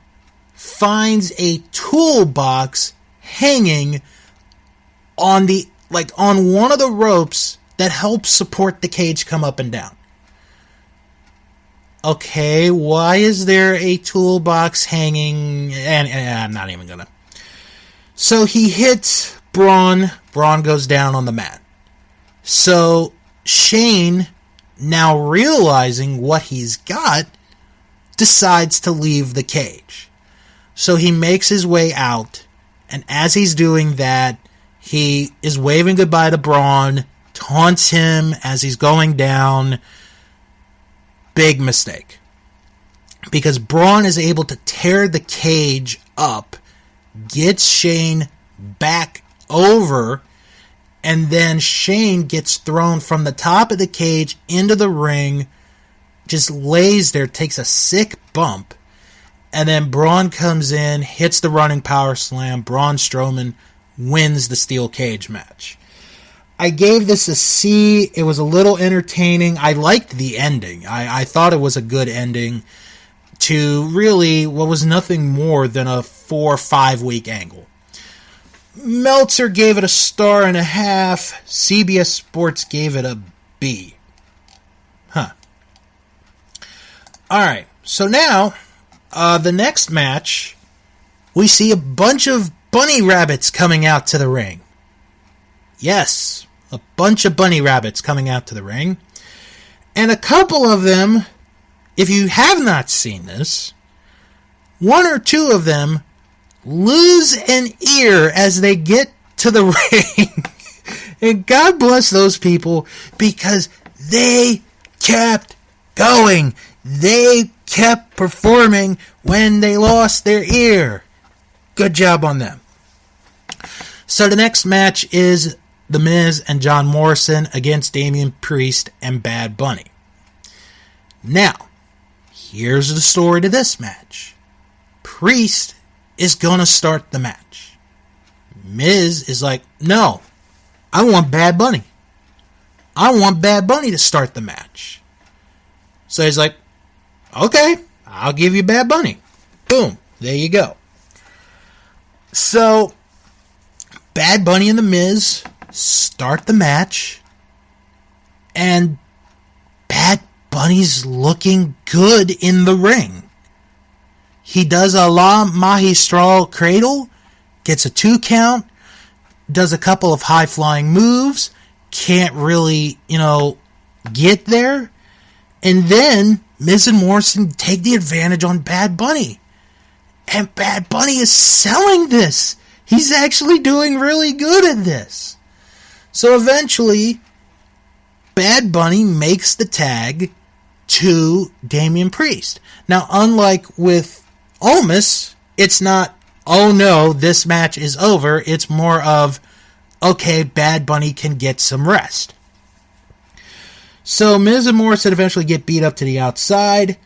Speaker 1: finds a toolbox hanging on one of the ropes that helps support the cage come up and down. okay, why is there a toolbox hanging? And I'm not even gonna. So he hits Braun. Braun goes down on the mat. So Shane, now realizing what he's got, decides to leave the cage. So he makes his way out, and as he's doing that, he is waving goodbye to Braun, taunts him as he's going down. Big mistake. Because Braun is able to tear the cage up, gets Shane back over, and then Shane gets thrown from the top of the cage into the ring, just lays there, takes a sick bump, and then Braun comes in, hits the running power slam. Braun Strowman wins the steel cage match. I gave this a C. It was a little entertaining. I liked the ending. I thought it was a good ending to really what was nothing more than a 4 or 5 week angle. Meltzer gave it a 1.5 stars. CBS Sports gave it a B. Alright, so now, the next match, we see a bunch of bunny rabbits coming out to the ring. Yes, a bunch of bunny rabbits coming out to the ring. And a couple of them, if you have not seen this, 1 or 2 of them lose an ear as they get to the ring. And God bless those people, because they kept going. They kept performing when they lost their ear. Good job on them. So the next match is The Miz and John Morrison against Damien Priest and Bad Bunny. Now, here's the story to this match. Priest is going to start the match. Miz is like, no, I want Bad Bunny. I want Bad Bunny to start the match. So he's like, okay, I'll give you Bad Bunny. Boom, there you go. So, Bad Bunny and The Miz start the match, and Bad Bunny's looking good in the ring. He does a La Magistral cradle, gets a 2 count, does a couple of high-flying moves, can't really, get there, and then Miz and Morrison take the advantage on Bad Bunny. And Bad Bunny is selling this. He's actually doing really good at this. So eventually, Bad Bunny makes the tag to Damien Priest. Now, unlike with Almas, it's not, oh no, this match is over. It's more of, okay, Bad Bunny can get some rest. So Miz and Morrison eventually get beat up to the outside.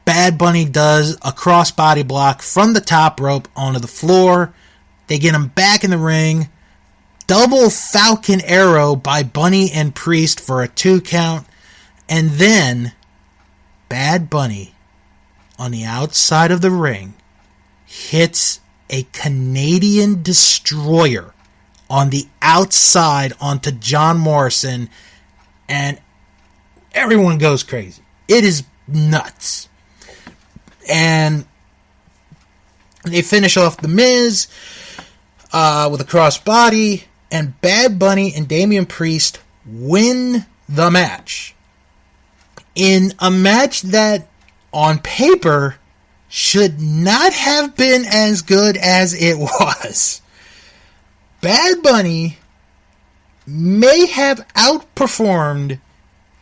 Speaker 1: Bad Bunny does a crossbody block from the top rope onto the floor. They get him back in the ring. Double Falcon Arrow by Bunny and Priest for a 2 count. And then Bad Bunny on the outside of the ring hits a Canadian Destroyer on the outside onto John Morrison, and everyone goes crazy. It is nuts. And they finish off The Miz with a crossbody, and Bad Bunny and Damien Priest win the match. In a match that, on paper, should not have been as good as it was. Bad Bunny may have outperformed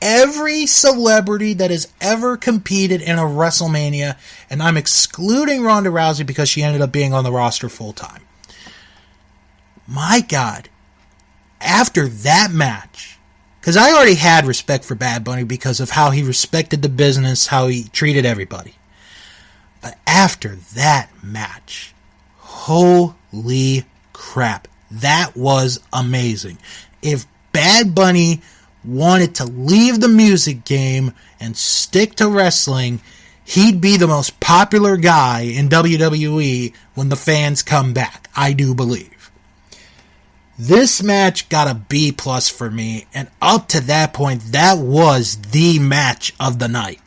Speaker 1: every celebrity that has ever competed in a WrestleMania, and I'm excluding Ronda Rousey because she ended up being on the roster full time. My God, after that match, because I already had respect for Bad Bunny because of how he respected the business, how he treated everybody. But after that match, holy crap, that was amazing. If Bad Bunny wanted to leave the music game and stick to wrestling, he'd be the most popular guy in WWE when the fans come back. I do believe. This match got a B+ for me, and up to that point, that was the match of the night.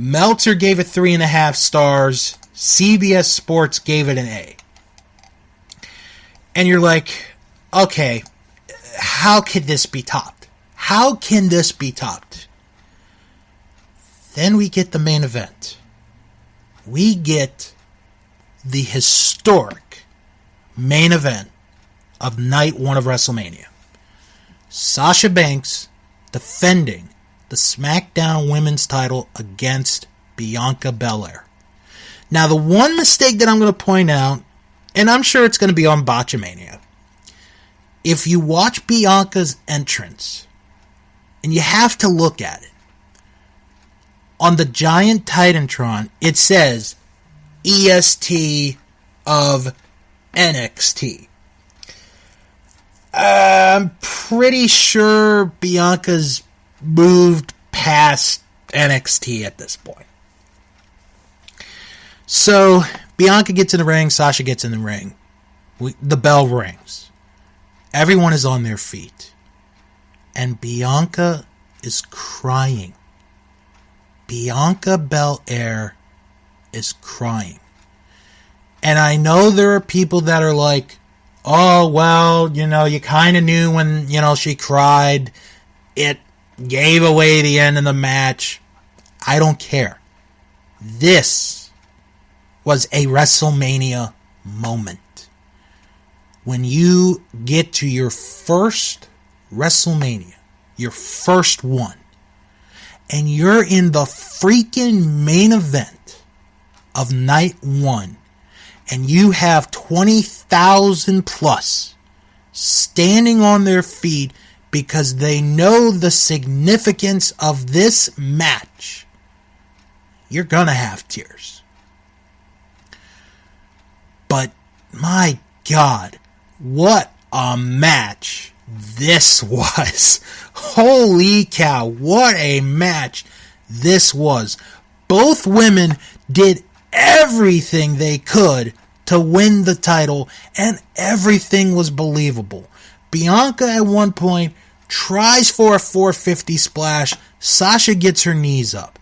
Speaker 1: Meltzer gave it 3.5 stars. CBS Sports gave it an A. And you're like, okay, how could this be topped? How can this be topped? Then we get the main event. We get the historic main event of night 1 of WrestleMania. Sasha Banks defending the SmackDown Women's title against Bianca Belair. Now, the one mistake that I'm going to point out, and I'm sure it's going to be on Botchamania, if you watch Bianca's entrance, and you have to look at it, on the giant Titantron, it says EST of NXT. I'm pretty sure Bianca's moved past NXT at this point. So, Bianca gets in the ring, Sasha gets in the ring. The bell rings. Everyone is on their feet. And Bianca is crying. Bianca Belaire is crying. And I know there are people that are like, oh, well, you kind of knew when, she cried. It gave away the end of the match. I don't care. This was a WrestleMania moment. When you get to your first WrestleMania, your first one, and you're in the freaking main event of night 1, and you have 20,000 plus standing on their feet because they know the significance of this match, you're gonna have tears. But my God, what a match this was. Holy cow, what a match this was. Both women did everything they could to win the title, and everything was believable. Bianca at one point tries for a 450 splash. Sasha gets her knees up.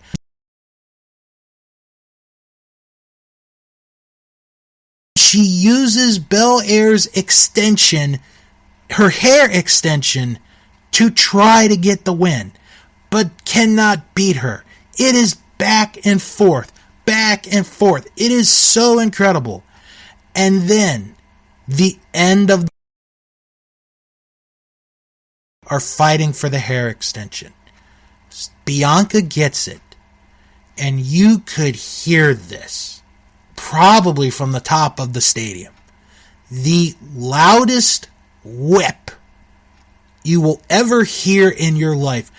Speaker 1: She uses Belaire's extension, her hair extension, to try to get the win, but cannot beat her. It is back and forth, back and forth. It is so incredible. And then, the end of are fighting for the hair extension. Bianca gets it, and you could hear this, probably from the top of the stadium. The loudest whip you will ever hear in your life.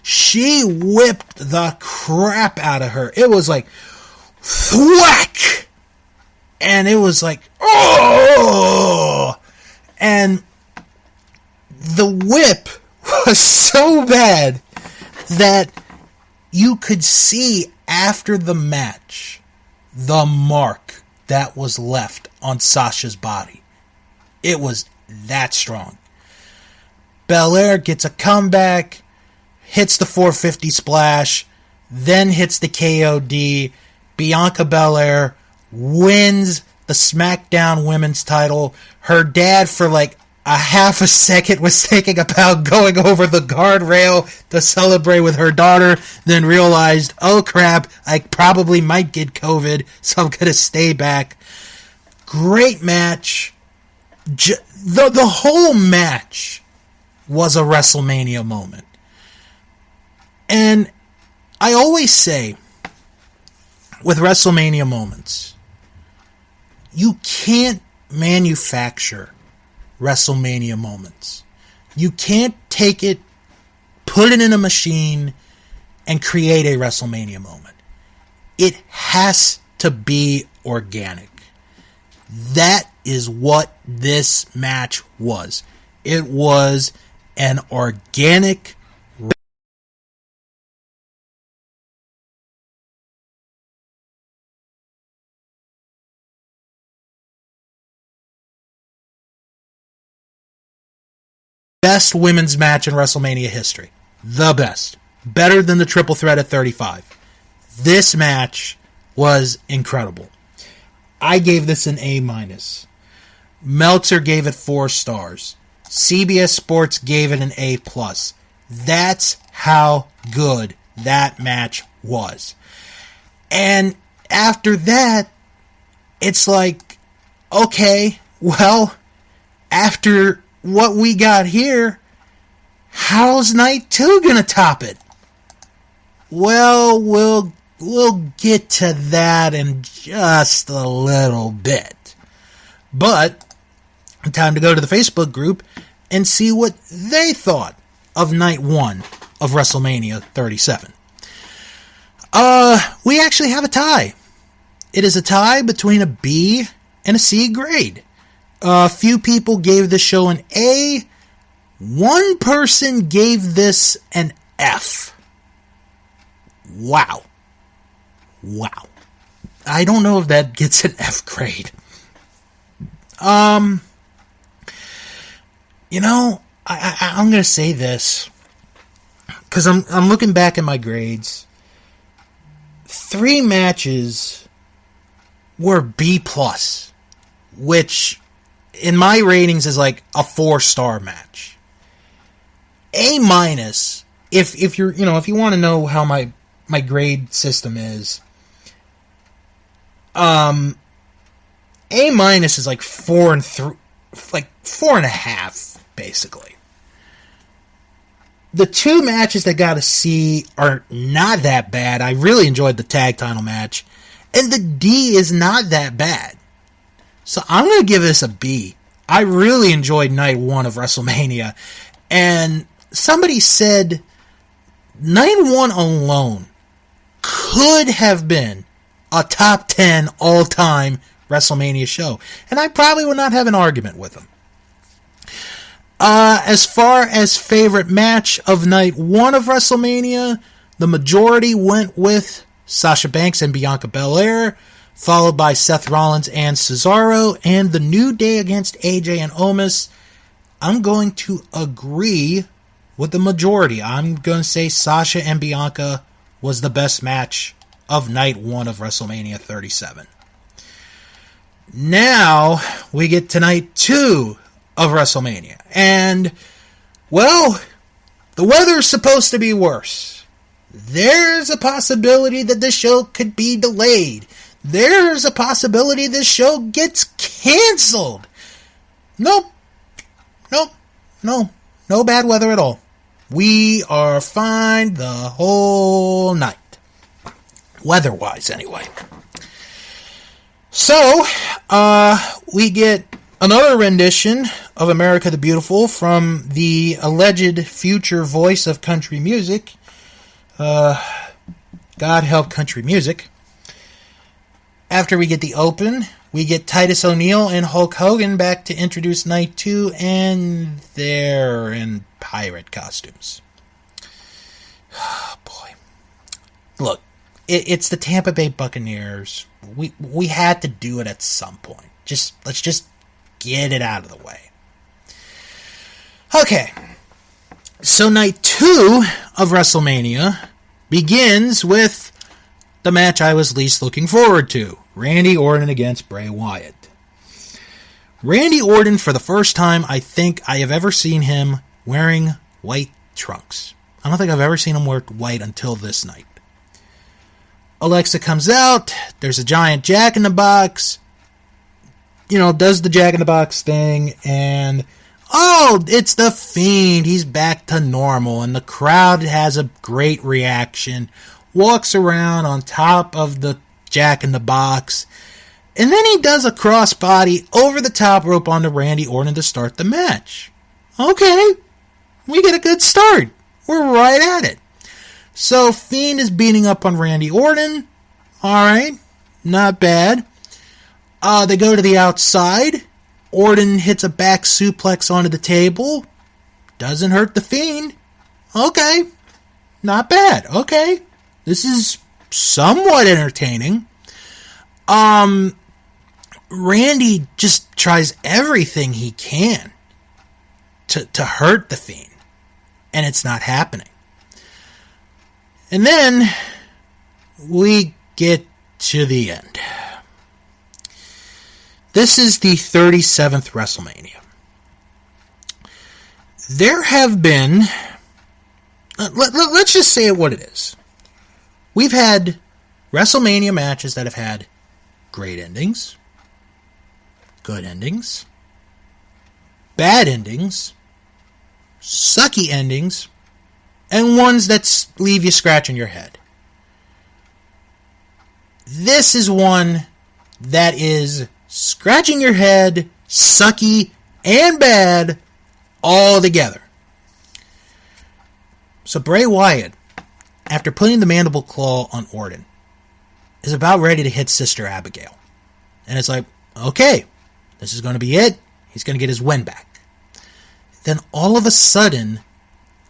Speaker 1: She whipped the crap out of her. It was like, whack! And it was like, oh! And the whip was so bad that you could see after the match the mark that was left on Sasha's body. It was that strong. Belaire gets a comeback, hits the 450 splash, then hits the KOD. Bianca Belaire wins the SmackDown Women's title. Her dad, for like a half a second, was thinking about going over the guardrail to celebrate with her daughter, then realized, oh crap, I probably might get COVID, so I'm going to stay back. Great match. The whole match was a WrestleMania moment. And I always say, with WrestleMania moments, you can't manufacture WrestleMania moments. You can't take it, put it in a machine, and create a WrestleMania moment. It has to be organic. That is what this match was. It was an organic best women's match in WrestleMania history. The best. Better than the triple threat at 35. This match was incredible. I gave this an A-. Meltzer gave it 4 stars. CBS Sports gave it an A+. That's how good that match was. And after that, it's like, okay, well, after what we got here, how's night 2 gonna top it? Well, we'll get to that in just a little bit. But time to go to the Facebook group and see what they thought of night 1 of WrestleMania 37. We actually have a tie. It is a tie between a B and a C grade. A few people gave the show an A. One person gave this an F. Wow. I don't know if that gets an F grade. You know, I'm going to say this because I'm looking back at my grades. 3 matches were B+, which in my ratings is like a 4-star match. A-, if you're, you know, if you want to know how my grade system is, A- is like 4 and 3, like 4.5, basically. The 2 matches that got a C are not that bad. I really enjoyed the tag title match. And the D is not that bad. So I'm going to give this a B. I really enjoyed night 1 of WrestleMania. And somebody said night 1 alone could have been a top 10 all-time WrestleMania show. And I probably would not have an argument with them. As far as favorite match of night 1 of WrestleMania, the majority went with Sasha Banks and Bianca Belaire, followed by Seth Rollins and Cesaro, and the New Day against AJ and Omos. I'm going to agree with the majority. I'm going to say Sasha and Bianca was the best match of night 1 of WrestleMania 37. Now we get to night 2 of WrestleMania. And, well, the weather's supposed to be worse. There's a possibility that this show could be delayed. There's a possibility this show gets canceled. No bad weather at all. We are fine the whole night. Weather-wise, anyway. So, we get another rendition of America the Beautiful from the alleged future voice of country music. God help country music. After we get the open, we get Titus O'Neil and Hulk Hogan back to introduce night 2, and they're in pirate costumes. Oh, boy. Look, it's the Tampa Bay Buccaneers. We had to do it at some point. Let's just get it out of the way. Okay. So night 2 of WrestleMania begins with the match I was least looking forward to. Randy Orton against Bray Wyatt. Randy Orton, for the first time I think I have ever seen him wearing white trunks. I don't think I've ever seen him wear white until this night. Alexa comes out. There's a giant Jack in the Box. You know, does the Jack in the Box thing. And, oh, it's the Fiend. He's back to normal. And the crowd has a great reaction. Walks around on top of the Jack in the Box. And then he does a crossbody over the top rope onto Randy Orton to start the match. Okay. We get a good start. We're right at it. So, Fiend is beating up on Randy Orton. Alright. Not bad. They go to the outside. Orton hits a back suplex onto the table. Doesn't hurt the Fiend. Okay. Not bad. Okay. This is somewhat entertaining. Randy just tries everything he can to hurt the Fiend. And it's not happening. And then we get to the end. This is the 37th WrestleMania. There have been, let's just say it what it is. We've had WrestleMania matches that have had great endings, good endings, bad endings, sucky endings, and ones that leave you scratching your head. This is one that is scratching your head, sucky, and bad all together. So Bray Wyatt, after putting the mandible claw on Orton, is about ready to hit Sister Abigail. And it's like, okay, this is going to be it. He's going to get his win back. Then all of a sudden,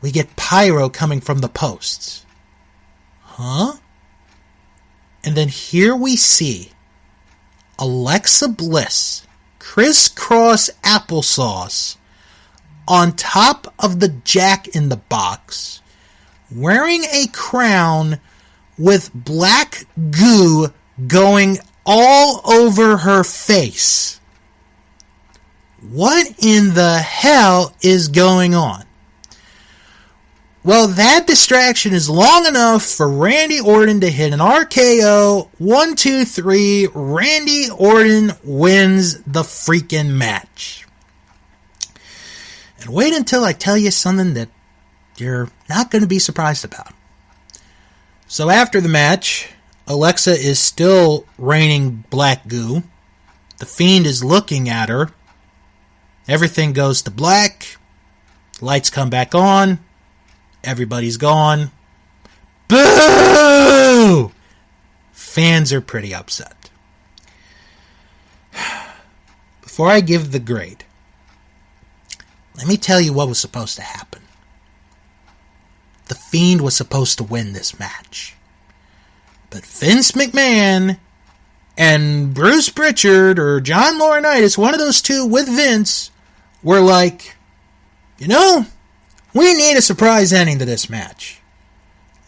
Speaker 1: we get pyro coming from the posts. Huh? And then here we see Alexa Bliss crisscross applesauce on top of the Jack in the Box, wearing a crown with black goo going all over her face. What in the hell is going on? Well, that distraction is long enough for Randy Orton to hit an RKO. 1, 2, 3. Randy Orton wins the freaking match. And wait until I tell you something that you're not going to be surprised about. So after the match, Alexa is still raining black goo. The Fiend is looking at her. Everything goes to black. Lights come back on. Everybody's gone. Boo! Fans are pretty upset. Before I give the grade, let me tell you what was supposed to happen. The Fiend was supposed to win this match. But Vince McMahon and Bruce Pritchard or John Laurinaitis, one of those two with Vince, were like, you know, we need a surprise ending to this match.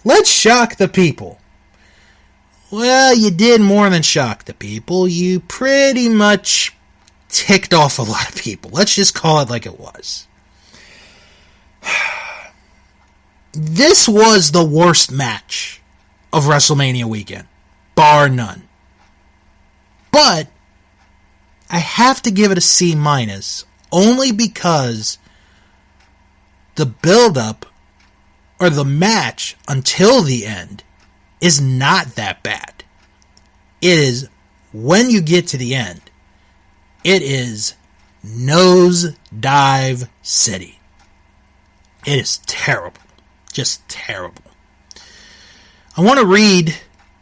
Speaker 1: Let's shock the people. Well, you did more than shock the people. You pretty much ticked off a lot of people. Let's just call it like it was. This was the worst match of WrestleMania weekend, bar none. But I have to give it a C-, only because the build-up, or the match until the end, is not that bad. It is, when you get to the end, it is nosedive city. It is terrible. Just terrible. I want to read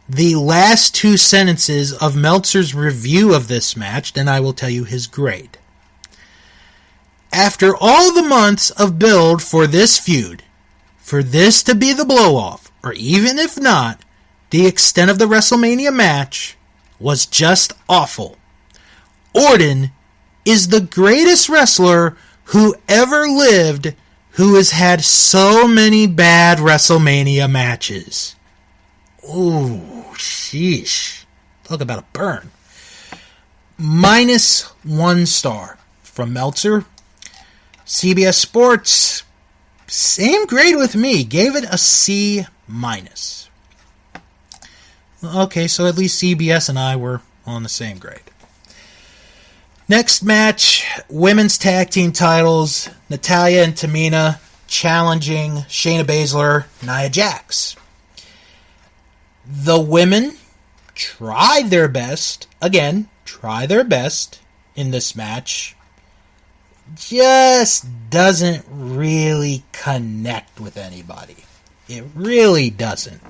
Speaker 1: the last 2 sentences of Meltzer's review of this match, then I will tell you his grade. After all the months of build for this feud, for this to be the blow-off, or even if not, the extent of the WrestleMania match was just awful. Orton is the greatest wrestler who ever lived, who has had so many bad WrestleMania matches. Ooh, sheesh. Talk about a burn. -1 star from Meltzer. CBS Sports, same grade with me, gave it a C-. Okay, so at least CBS and I were on the same grade. Next match, women's tag team titles, Natalia and Tamina challenging Shayna Baszler, Nia Jax. The women tried their best, in this match. Just doesn't really connect with anybody. It really doesn't.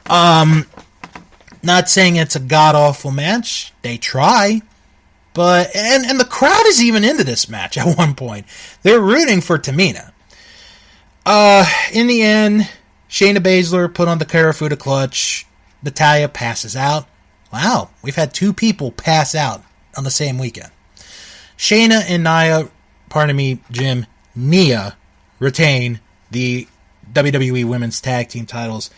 Speaker 1: Not saying it's a god-awful match. They try. But, and the crowd is even into this match at one point. They're rooting for Tamina. In the end, Shayna Baszler put on the Karafuda clutch. Natalia passes out. Wow, we've had 2 people pass out on the same weekend. Shayna and Nia retain the WWE Women's Tag Team titles.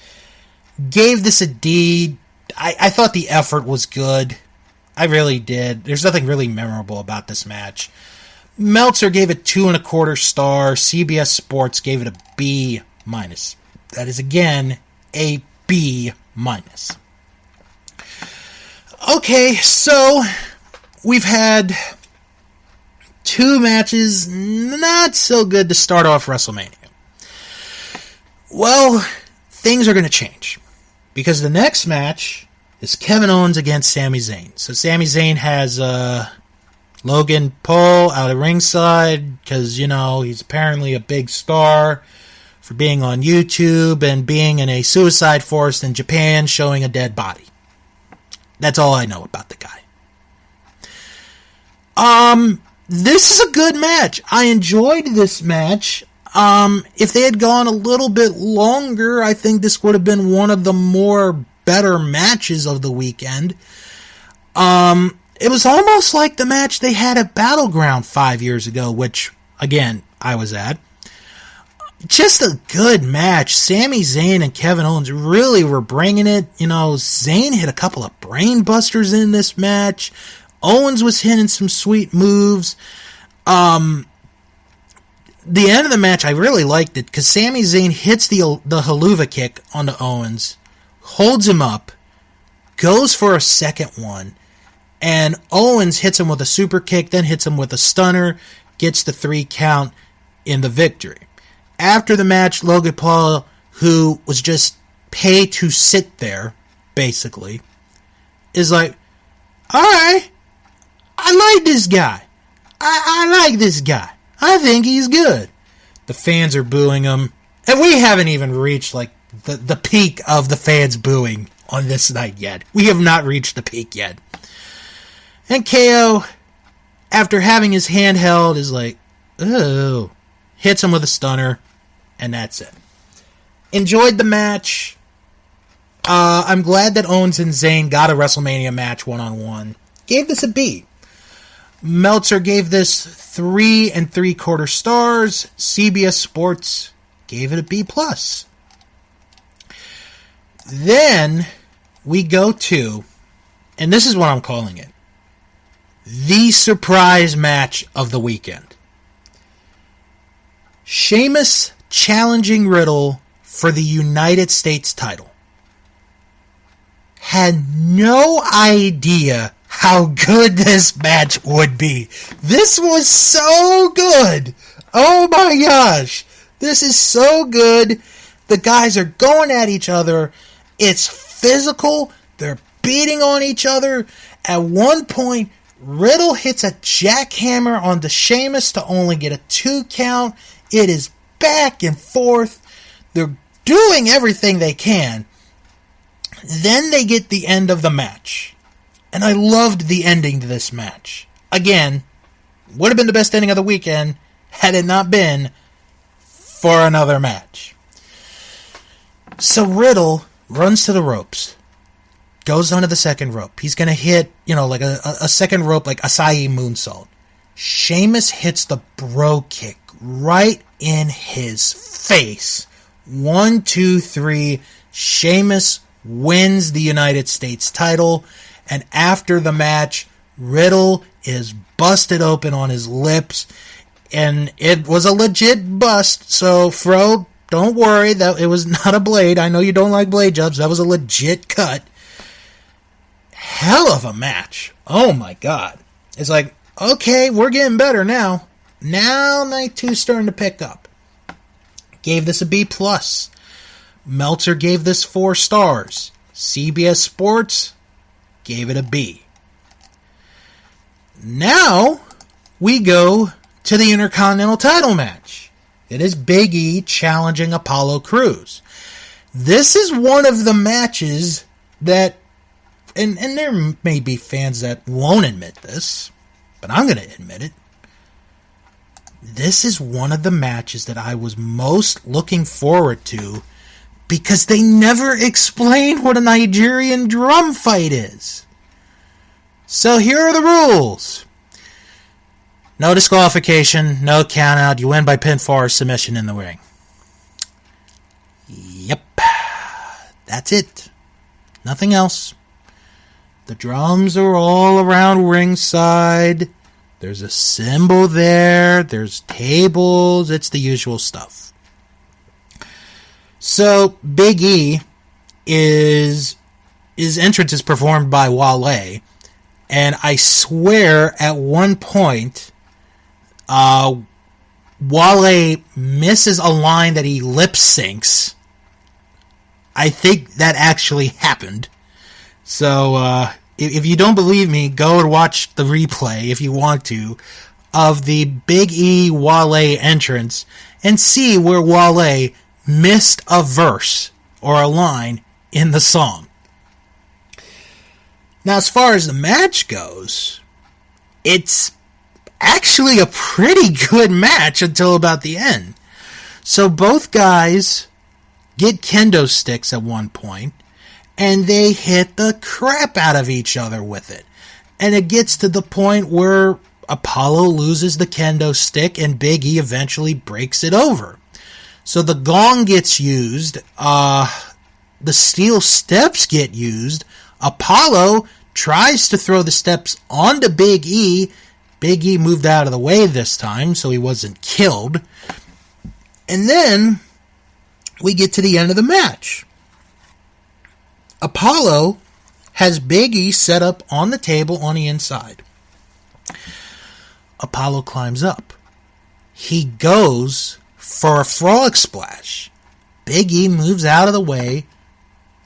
Speaker 1: Gave this a D. I thought the effort was good. I really did. There's nothing really memorable about this match. Meltzer gave it 2.25 stars. CBS Sports gave it a B-. That is, again, a B-. Okay, so we've had 2 matches not so good to start off WrestleMania. Well, things are going to change. Because the next match is Kevin Owens against Sami Zayn. So Sami Zayn has Logan Paul out of ringside because, he's apparently a big star for being on YouTube and being in a suicide forest in Japan showing a dead body. That's all I know about the guy. This is a good match. I enjoyed this match. If they had gone a little bit longer, I think this would have been one of the better matches of the weekend. It was almost like the match they had at Battleground 5 years ago, which, again, I was at. Just a good match. Sami Zayn and Kevin Owens really were bringing it. Zayn hit a couple of brain busters in this match. Owens was hitting some sweet moves. The end of the match, I really liked it because Sami Zayn hits the haluva kick onto Owens, holds him up, goes for a second one, and Owens hits him with a super kick, then hits him with a stunner, gets the 3 count in the victory. After the match, Logan Paul, who was just paid to sit there, basically, is like, alright, I like this guy. I like this guy. I think he's good. The fans are booing him. And we haven't even reached, the peak of the fans booing on this night yet. We have not reached the peak yet. And KO, after having his hand held, is like, oh. Hits him with a stunner. And that's it. Enjoyed the match. I'm glad that Owens and Zayn got a WrestleMania match one-on-one. Gave this a B. Meltzer gave this 3 3/4 stars. CBS Sports gave it a B+. Then we go to, and this is what I'm calling it, the surprise match of the weekend. Sheamus challenging Riddle for the United States title. Had no idea how good this match would be. This was so good. Oh my gosh. This is so good. The guys are going at each other. It's physical. They're beating on each other. At one point, Riddle hits a jackhammer onto Sheamus to only get a 2 count. It is back and forth. They're doing everything they can. Then they get the end of the match. And I loved the ending to this match. Again, would have been the best ending of the weekend had it not been for another match. So Riddle runs to the ropes. Goes onto the second rope. He's going to hit, a second rope, like Acai moonsault. Sheamus hits the bro kick right in his face. 1, 2, 3. Sheamus wins the United States title. And after the match, Riddle is busted open on his lips. And it was a legit bust. So, Fro, don't worry. That it was not a blade. I know you don't like blade jobs. That was a legit cut. Hell of a match. Oh, my God. It's like, okay, we're getting better now. Now, night 2's starting to pick up. Gave this a B+. Meltzer gave this 4 stars. CBS Sports gave it a B. Now, we go to the Intercontinental title match. It is Big E challenging Apollo Crews. This is one of the matches that, and there may be fans that won't admit this, but I'm going to admit it. This is one of the matches that I was most looking forward to because they never explain what a Nigerian drum fight is. So here are the rules. No disqualification, no countout. You win by pinfall or submission in the ring. Yep. That's it. Nothing else. The drums are all around ringside. There's a cymbal there. There's tables. It's the usual stuff. So, Big E his entrance is performed by Wale. And I swear at one point, Wale misses a line that he lip syncs. I think that actually happened. So, if you don't believe me, go and watch the replay, if you want to, of the Big E Wale entrance and see where Wale missed a verse or a line in the song. Now, as far as the match goes, it's actually a pretty good match until about the end. So both guys get kendo sticks at one point, and they hit the crap out of each other with it. And it gets to the point where Apollo loses the kendo stick, and Big E eventually breaks it over. So the gong gets used, the steel steps get used, Apollo tries to throw the steps onto Big E. Big E moved out of the way this time, so he wasn't killed. And then we get to the end of the match. Apollo has Big E set up on the table on the inside. Apollo climbs up. He goes for a frog splash. Big E moves out of the way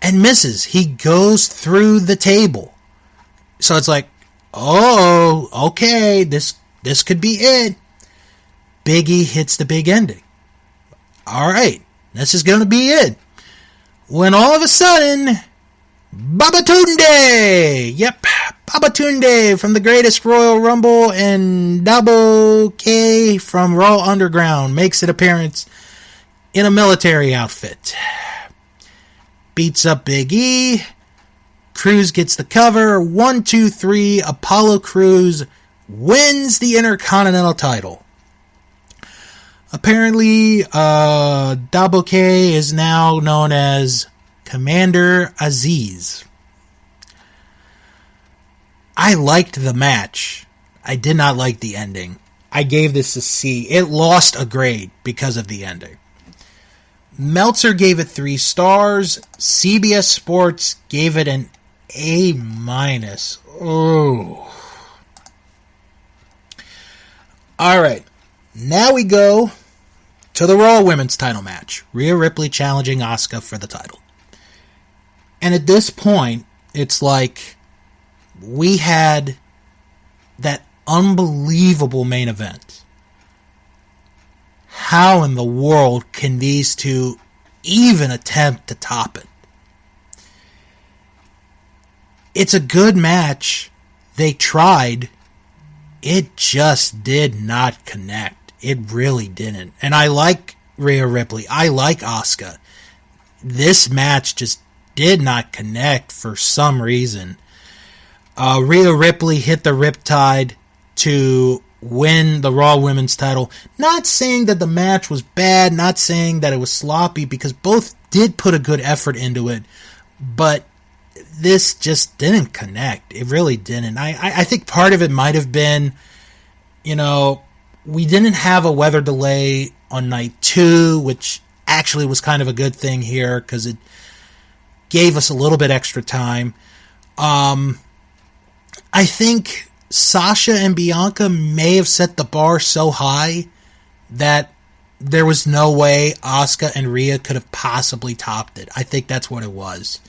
Speaker 1: and misses. He goes through the table. So it's like, oh, okay, this could be it. Big E hits the big ending. All right, this is going to be it. When all of a sudden, Babatunde! Yep, Babatunde from the Greatest Royal Rumble and Double K from Raw Underground makes an appearance in a military outfit. Beats up Big E. Crews gets the cover. 1, 2, 3. Apollo Crews wins the Intercontinental title. Apparently, Double K is now known as Commander Aziz. I liked the match. I did not like the ending. I gave this a C. It lost a grade because of the ending. Meltzer gave it 3 stars. CBS Sports gave it an A-. Oh. Alright. Now we go to the Raw Women's title match. Rhea Ripley challenging Asuka for the title. And at this point, it's like we had that unbelievable main event. How in the world can these two even attempt to top it? It's a good match. They tried. It just did not connect. It really didn't. And I like Rhea Ripley. I like Asuka. This match just did not connect for some reason. Rhea Ripley hit the Riptide to win the Raw Women's title. Not saying that the match was bad, not saying that it was sloppy, because both did put a good effort into it, but this just didn't connect. It really didn't. I think part of it might have been, we didn't have a weather delay on night 2, which actually was kind of a good thing here, because it gave us a little bit extra time. I think Sasha and Bianca may have set the bar so high that there was no way Asuka and Rhea could have possibly topped it. I think that's what it was.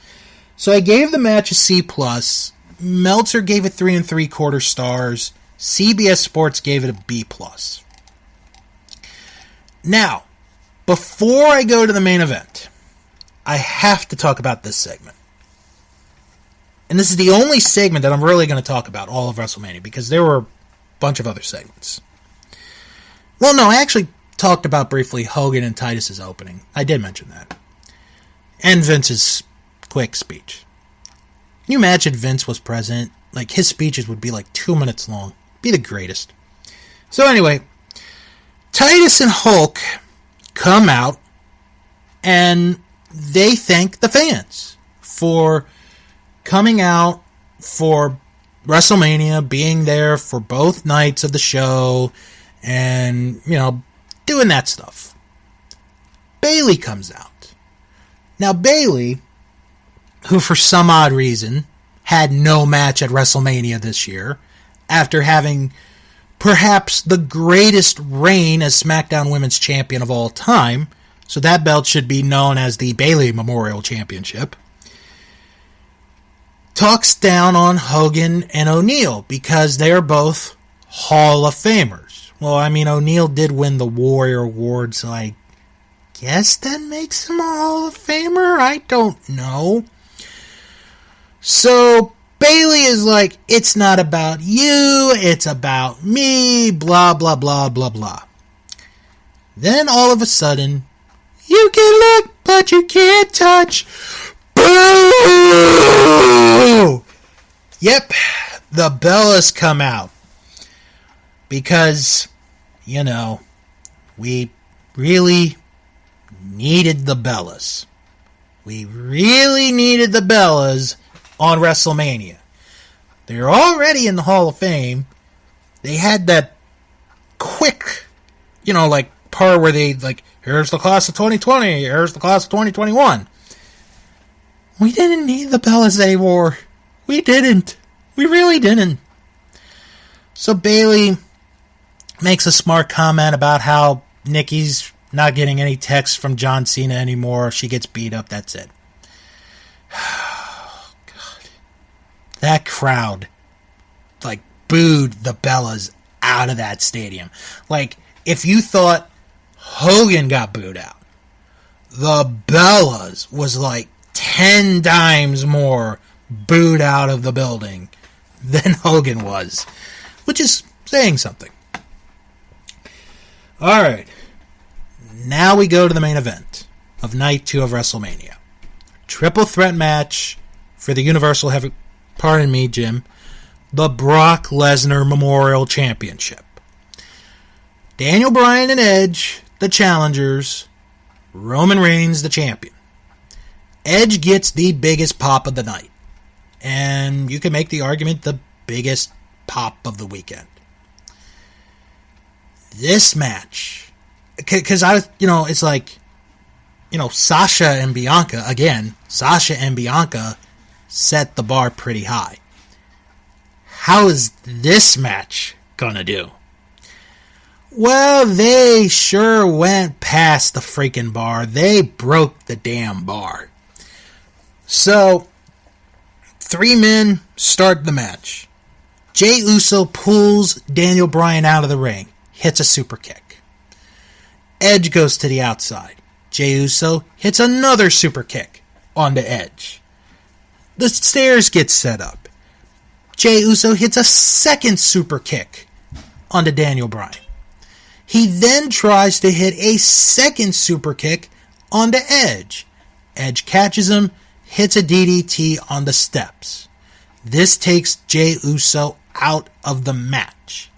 Speaker 1: So I gave the match a C+. Meltzer gave it 3 3/4 stars. CBS Sports gave it a B+. Now, before I go to the main event, I have to talk about this segment. And this is the only segment that I'm really going to talk about all of WrestleMania, because there were a bunch of other segments. Well, no, I actually talked about briefly Hogan and Titus's opening. I did mention that. And Vince's quick speech. Can you imagine Vince was present? Like, his speeches would be like 2 minutes long. Be the greatest. So anyway, Titus and Hulk come out, and they thank the fans for coming out for WrestleMania, being there for both nights of the show, and, doing that stuff. Bayley comes out. Now, Bayley, who for some odd reason had no match at WrestleMania this year, after having perhaps the greatest reign as SmackDown Women's Champion of all time, so that belt should be known as the Bayley Memorial Championship, talks down on Hogan and O'Neal because they're both Hall of Famers. Well, O'Neal did win the Warrior Award, so I guess that makes him a Hall of Famer? I don't know. So Bayley is like, it's not about you, it's about me, blah, blah, blah, blah, blah. Then all of a sudden, you can look, but you can't touch. Boo! Yep, the Bellas come out. Because, we really needed the Bellas. We really needed the Bellas on WrestleMania. They're already in the Hall of Fame. They had that quick, part where they, here's the class of 2020, here's the class of 2021. We didn't need the Bellas anymore. We didn't. We really didn't. So Bayley makes a smart comment about how Nikki's not getting any texts from John Cena anymore. She gets beat up, that's it. That crowd, booed the Bellas out of that stadium. If you thought Hogan got booed out, the Bellas was 10 times more booed out of the building than Hogan was, which is saying something. Alright, now we go to the main event of Night 2 of WrestleMania. Triple threat match for the Universal Heavy... Pardon me, Jim. The Brock Lesnar Memorial Championship. Daniel Bryan and Edge, the challengers. Roman Reigns, the champion. Edge gets the biggest pop of the night. And you can make the argument the biggest pop of the weekend. This match... Because it's Sasha and Bianca, again, Sasha and Bianca set the bar pretty high. How is this match gonna do? Well, they sure went past the freaking bar. They broke the damn bar. So, 3 men start the match. Jey Uso pulls Daniel Bryan out of the ring, hits a super kick. Edge goes to the outside. Jey Uso hits another super kick onto Edge. The stairs get set up. Jey Uso hits a second super kick onto Daniel Bryan. He then tries to hit a second super kick onto Edge. Edge catches him, hits a DDT on the steps. This takes Jey Uso out of the match.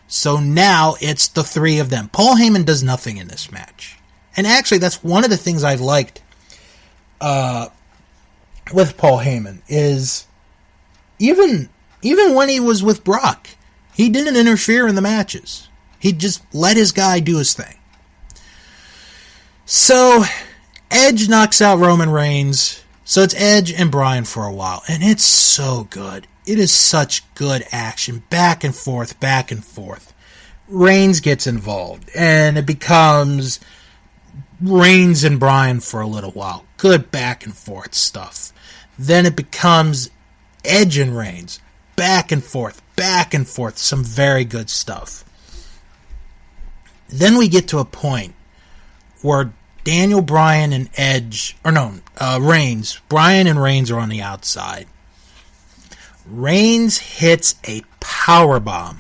Speaker 1: So now it's the 3 of them. Paul Heyman does nothing in this match. And actually, that's one of the things I've liked with Paul Heyman is even when he was with Brock, he didn't interfere in the matches. He just let his guy do his thing. So Edge knocks out Roman Reigns. So it's Edge and Bryan for a while. And it's so good. It is such good action. Back and forth, back and forth. Reigns gets involved. And it becomes Reigns and Bryan for a little while. Good back and forth stuff. Then it becomes Edge and Reigns. Back and forth, back and forth. Some very good stuff. Then we get to a point where Daniel Bryan and Reigns. Bryan and Reigns are on the outside. Reigns hits a powerbomb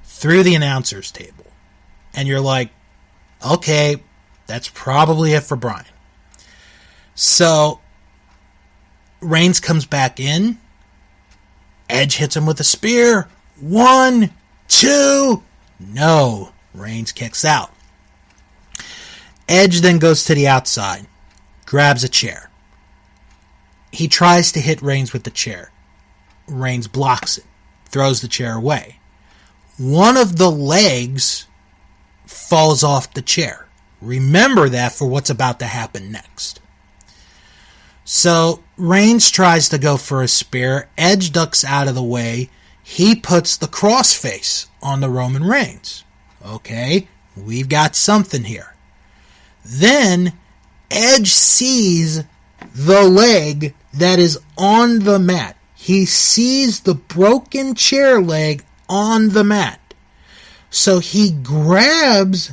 Speaker 1: through the announcer's table. And you're like, okay, that's probably it for Bryan. So Reigns comes back in. Edge hits him with a spear. 1, 2. No. Reigns kicks out. Edge then goes to the outside. grabs a chair. He tries to hit Reigns with the chair. Reigns blocks it, throws the chair away. One of the legs falls off the chair. Remember that for what's about to happen next. So Reigns tries to go for a spear. Edge ducks out of the way. He puts the crossface on the Roman Reigns. Okay, we've got something here. Then Edge sees the leg that is on the mat. He sees the broken chair leg on the mat. So he grabs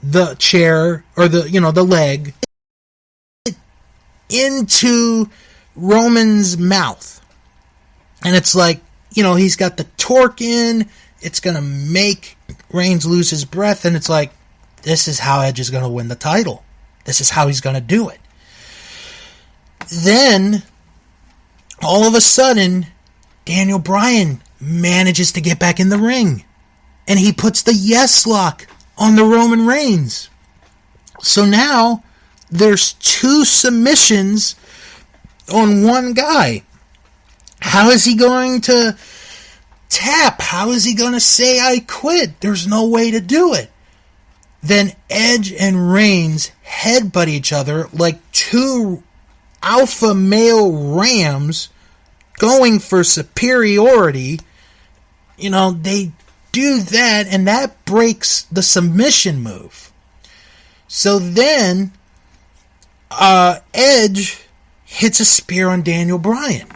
Speaker 1: the chair, or the leg, into Roman's mouth. And it's like, he's got the torque in. It's going to make Reigns lose his breath. And it's like, this is how Edge is going to win the title. This is how he's going to do it. Then, all of a sudden, Daniel Bryan manages to get back in the ring. And he puts the yes lock on the Roman Reigns. So now, there's 2 submissions on one guy. How is he going to tap? How is he going to say I quit? There's no way to do it. Then Edge and Reigns headbutt each other like 2 alpha male rams going for superiority. They do that, and that breaks the submission move. So then Edge hits a spear on Daniel Bryan.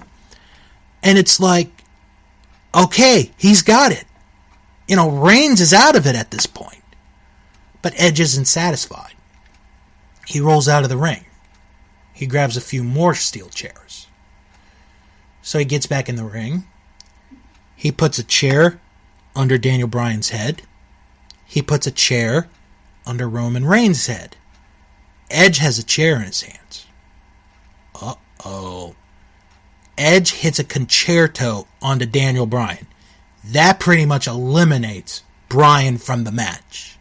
Speaker 1: And it's like, okay, he's got it. Reigns is out of it at this point. But Edge isn't satisfied. He rolls out of the ring. He grabs a few more steel chairs. So he gets back in the ring. He puts a chair under Daniel Bryan's head. He puts a chair under Roman Reigns' head. Edge has a chair in his hands. Uh-oh. Edge hits a concerto onto Daniel Bryan. That pretty much eliminates Bryan from the match.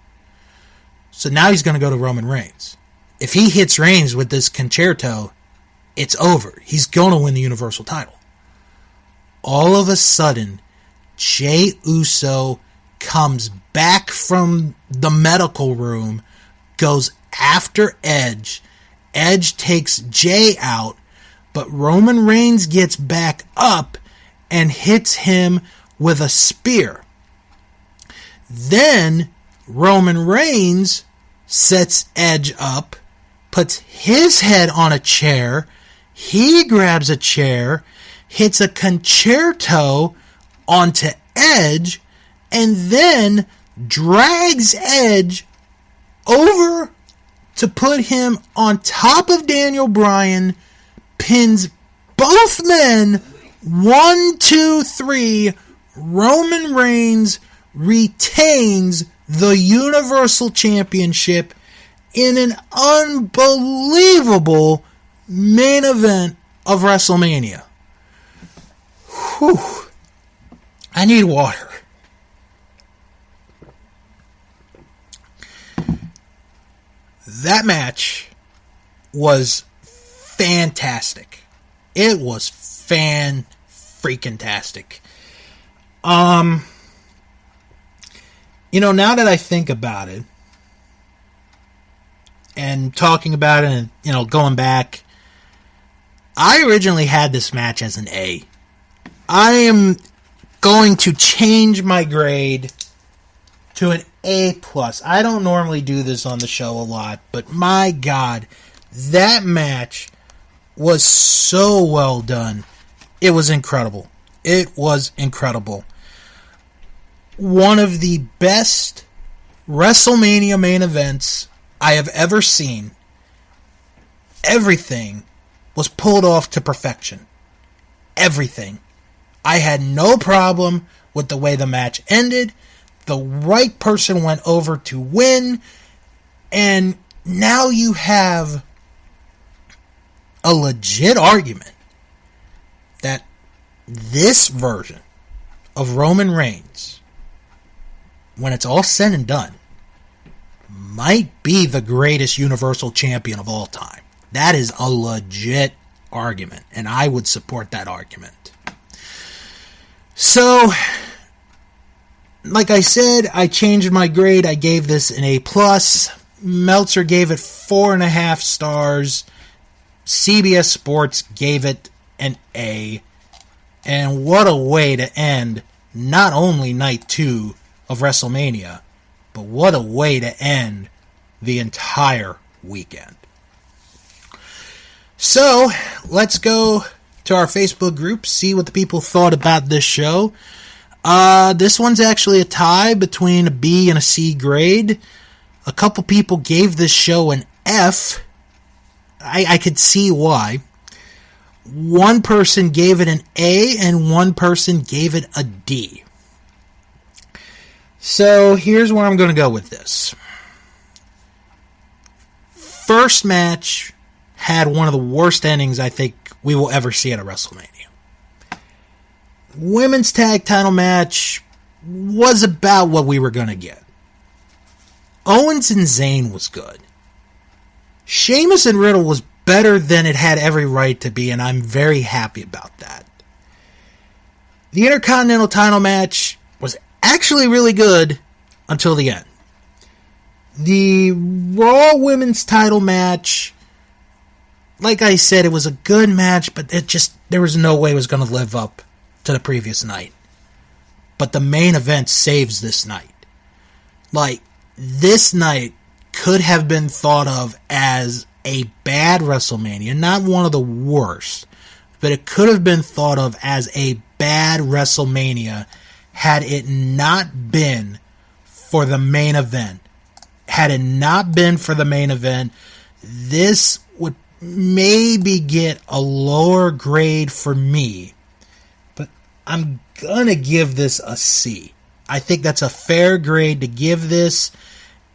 Speaker 1: So now he's going to go to Roman Reigns. If he hits Reigns with this concerto, it's over. He's going to win the Universal title. All of a sudden, Jey Uso comes back from the medical room, goes after Edge. Edge takes Jey out, but Roman Reigns gets back up and hits him with a spear. Then Roman Reigns sets Edge up, puts his head on a chair. He grabs a chair, hits a concerto onto Edge, and then drags Edge over to put him on top of Daniel Bryan, pins both men, 1, 2, 3, Roman Reigns retains the Universal Championship in an unbelievable main event of WrestleMania. Whew. I need water. That match was fantastic. It was fan-freaking-tastic. Now that I think about it, and talking about it and, going back, I originally had this match as an A. I am going to change my grade to an A+. I don't normally do this on the show a lot, but my God, that match was so well done. It was incredible. It was incredible. One of the best WrestleMania main events I have ever seen. Everything was pulled off to perfection. Everything. I had no problem with the way the match ended. The right person went over to win. And now you have a legit argument that this version of Roman Reigns, when it's all said and done, might be the greatest Universal Champion of all time. That is a legit argument, and I would support that argument. So, like I said, I changed my grade. I gave this an A+. Meltzer gave it 4.5 stars. CBS Sports gave it an A. And what a way to end not only night 2 of WrestleMania, but what a way to end the entire weekend. So, let's go to our Facebook group, see what the people thought about this show. This one's actually a tie between a B and a C grade. A couple people gave this show an F. I could see why. One person gave it an A and one person gave it a D. So here's where I'm going to go with this. First match had one of the worst endings I think we will ever see at a WrestleMania. Women's tag title match was about what we were going to get. Owens and Zayn was good. Sheamus and Riddle was better than it had every right to be, and I'm very happy about that. The Intercontinental title match was actually really good until the end. The Raw Women's title match, like I said, it was a good match, but there was no way it was going to live up to the previous night. But the main event saves this night. Like, this night could have been thought of as a bad WrestleMania, not one of the worst, but it could have been thought of as a bad WrestleMania had it not been for the main event. Had it not been for the main event, this would maybe get a lower grade for me, but I'm gonna give this a C. I think that's a fair grade to give this.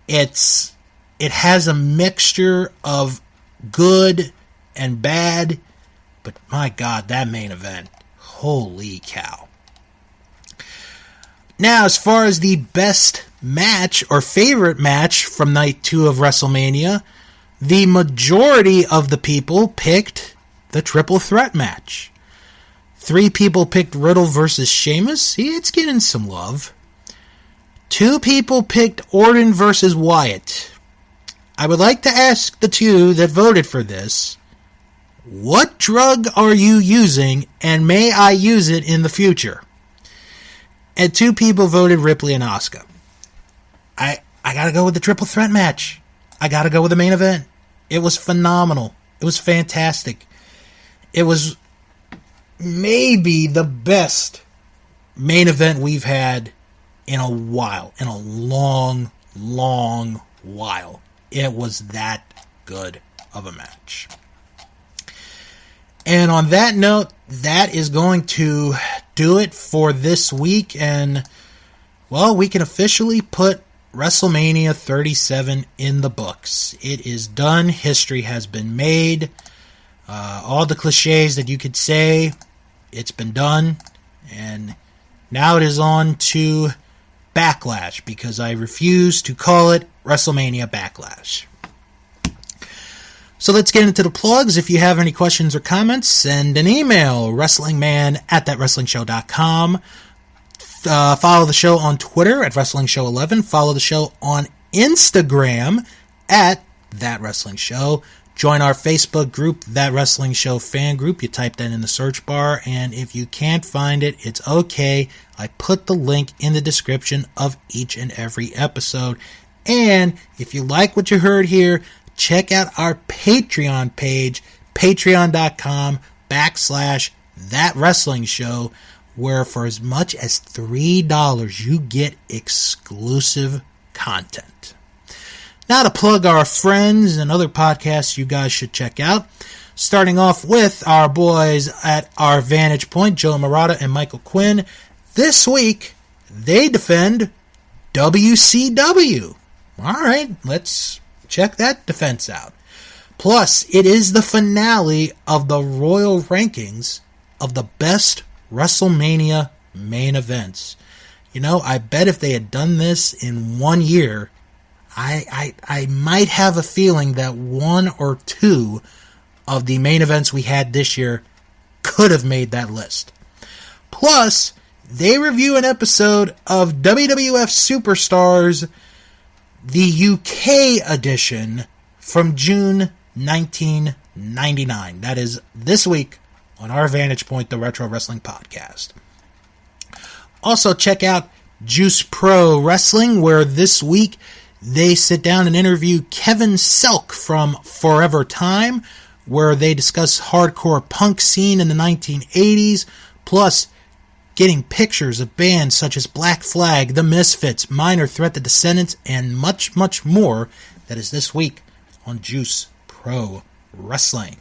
Speaker 1: It has a mixture of good and bad, but my God, that main event, holy cow. Now, as far as the best match or favorite match from night 2 of WrestleMania, the majority of the people picked the triple threat match. 3 people picked Riddle versus Sheamus. It's getting some love. 2 people picked Orton versus Wyatt. I would like to ask the 2 that voted for this, what drug are you using, and may I use it in the future? And 2 people voted Ripley and Asuka. I gotta go with the triple threat match. I gotta go with the main event. It was phenomenal. It was fantastic. It was maybe the best main event we've had in a while. In a long, long while. It was that good of a match. And on that note, that is going to do it for this week. And, well, we can officially put WrestleMania 37 in the books. It is done. History has been made. All the cliches that you could say, it's been done. And now it is on to Backlash, because I refuse to call it WrestleMania Backlash. So let's get into the plugs. If you have any questions or comments, send an email, wrestlingman@thatwrestlingshow.com. Follow the show on Twitter at WrestlingShow11. Follow the show on Instagram at That Wrestling Show. Join our Facebook group, That Wrestling Show Fan Group. You type that in the search bar, and if you can't find it, it's okay. I put the link in the description of each and every episode. And if you like what you heard here, check out our Patreon page, patreon.com/That Wrestling Show, where for as much as $3 you get exclusive content. Now to plug our friends and other podcasts you guys should check out. Starting off with our boys at Our Vantage Point, Joe Murata and Michael Quinn. This week, they defend WCW. Alright, let's check that defense out. Plus, it is the finale of the Royal Rankings of the best WrestleMania main events. You know, I bet if they had done this in 1 year, I might have a feeling that 1 or 2 of the main events we had this year could have made that list. Plus, they review an episode of WWF Superstars, the UK edition from June 1999. That is this week on our Vantage Point, the Retro Wrestling Podcast. Also, check out Juice Pro Wrestling, where this week they sit down and interview Kevin Selk from Forever Time, where they discuss hardcore punk scene in the 1980s, plus getting pictures of bands such as Black Flag, The Misfits, Minor Threat, The Descendants, and much, much more. That is this week on Juice Pro Wrestling.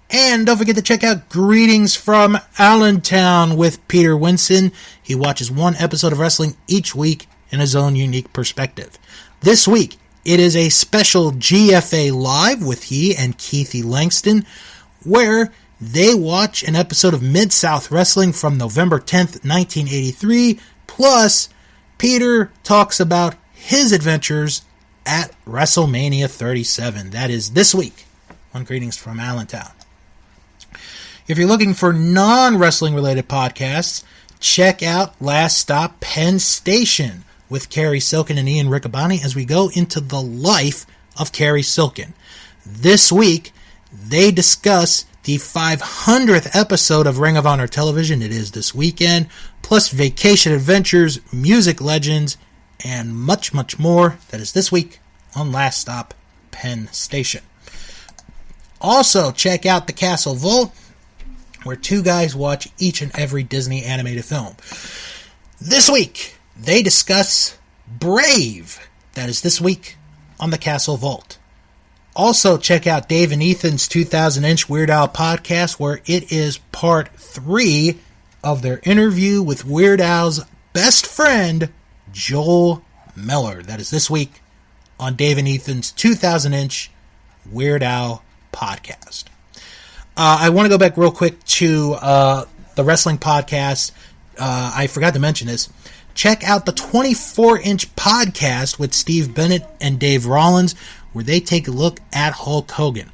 Speaker 1: And don't forget to check out Greetings from Allentown with Peter Winson. He watches one episode of wrestling each week in his own unique perspective. This week, it is a special GFA Live with he and Keithy Langston, where they watch an episode of Mid-South Wrestling from November 10th, 1983, plus Peter talks about his adventures at WrestleMania 37. That is this week on Greetings from Allentown. If you're looking for non-wrestling related podcasts, check out Last Stop Penn Station with Carrie Silken and Ian Riccaboni as we go into the life of Carrie Silken. This week, they discuss the 500th episode of Ring of Honor Television. It is this weekend, plus Vacation Adventures, Music Legends, and much, much more. That is this week on Last Stop Penn Station. Also, check out The Castle Vault, where two guys watch each and every Disney animated film. This week, they discuss Brave. That is this week on The Castle Vault. Also, check out Dave and Ethan's 2000-inch Weird Al podcast, where it is part 3 of their interview with Weird Al's best friend, Joel Miller. That is this week on Dave and Ethan's 2000-inch Weird Al podcast. I want to go back real quick to the wrestling podcast. I forgot to mention this. Check out the 24-inch podcast with Steve Bennett and Dave Rollins, where they take a look at Hulk Hogan.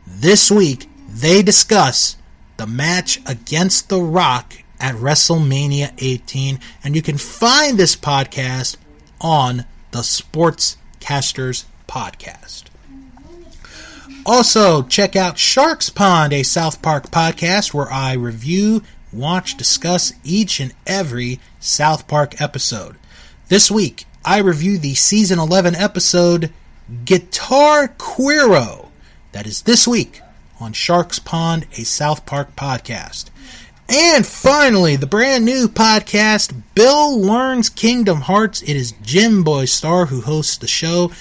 Speaker 1: This week, they discuss the match against The Rock at WrestleMania 18, and you can find this podcast on the Sportscasters Podcast. Also, check out Sharks Pond, a South Park podcast where I review, watch, discuss each and every South Park episode. This week, I review the Season 11 episode, Guitar Queero. That is this week on Sharks Pond, a South Park podcast. And finally, the brand new podcast, Bill Learns Kingdom Hearts. It is Jim Boy Star who hosts the show,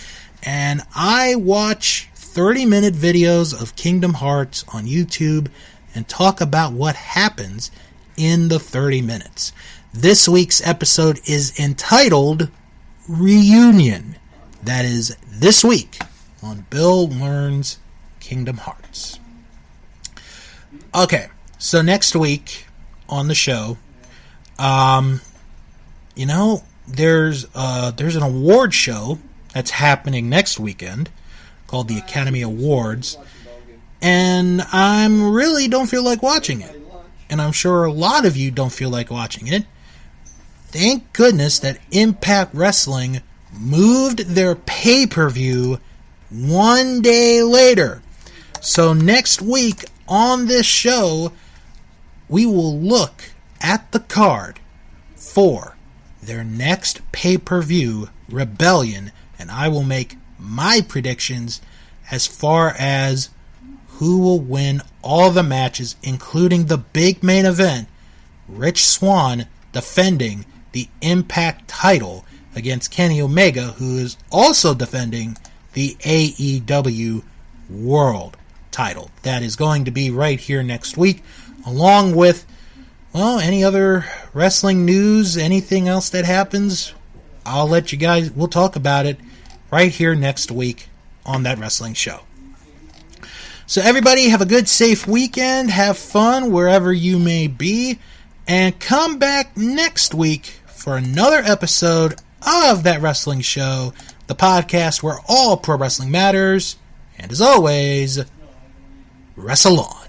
Speaker 1: and I watch 30-minute videos of Kingdom Hearts on YouTube and talk about what happens in the 30 minutes. This week's episode is entitled Reunion. That is this week on Bill Learns Kingdom Hearts. Okay, so next week on the show, there's an award show that's happening next weekend called the Academy Awards, and I really don't feel like watching it, and I'm sure a lot of you don't feel like watching it. Thank goodness that Impact Wrestling moved their pay-per-view one day later. So next week on this show, we will look at the card for their next pay-per-view, Rebellion, and I will make my predictions as far as who will win all the matches, including the big main event, Rich Swann defending the Impact title against Kenny Omega, who is also defending the AEW World title. That is going to be right here next week, along with, any other wrestling news, anything else that happens, I'll let you guys, we'll talk about it right here next week on That Wrestling Show. So everybody have a good, safe weekend. Have fun wherever you may be. And come back next week for another episode of That Wrestling Show, the podcast where all pro wrestling matters. And as always, Wrestle on.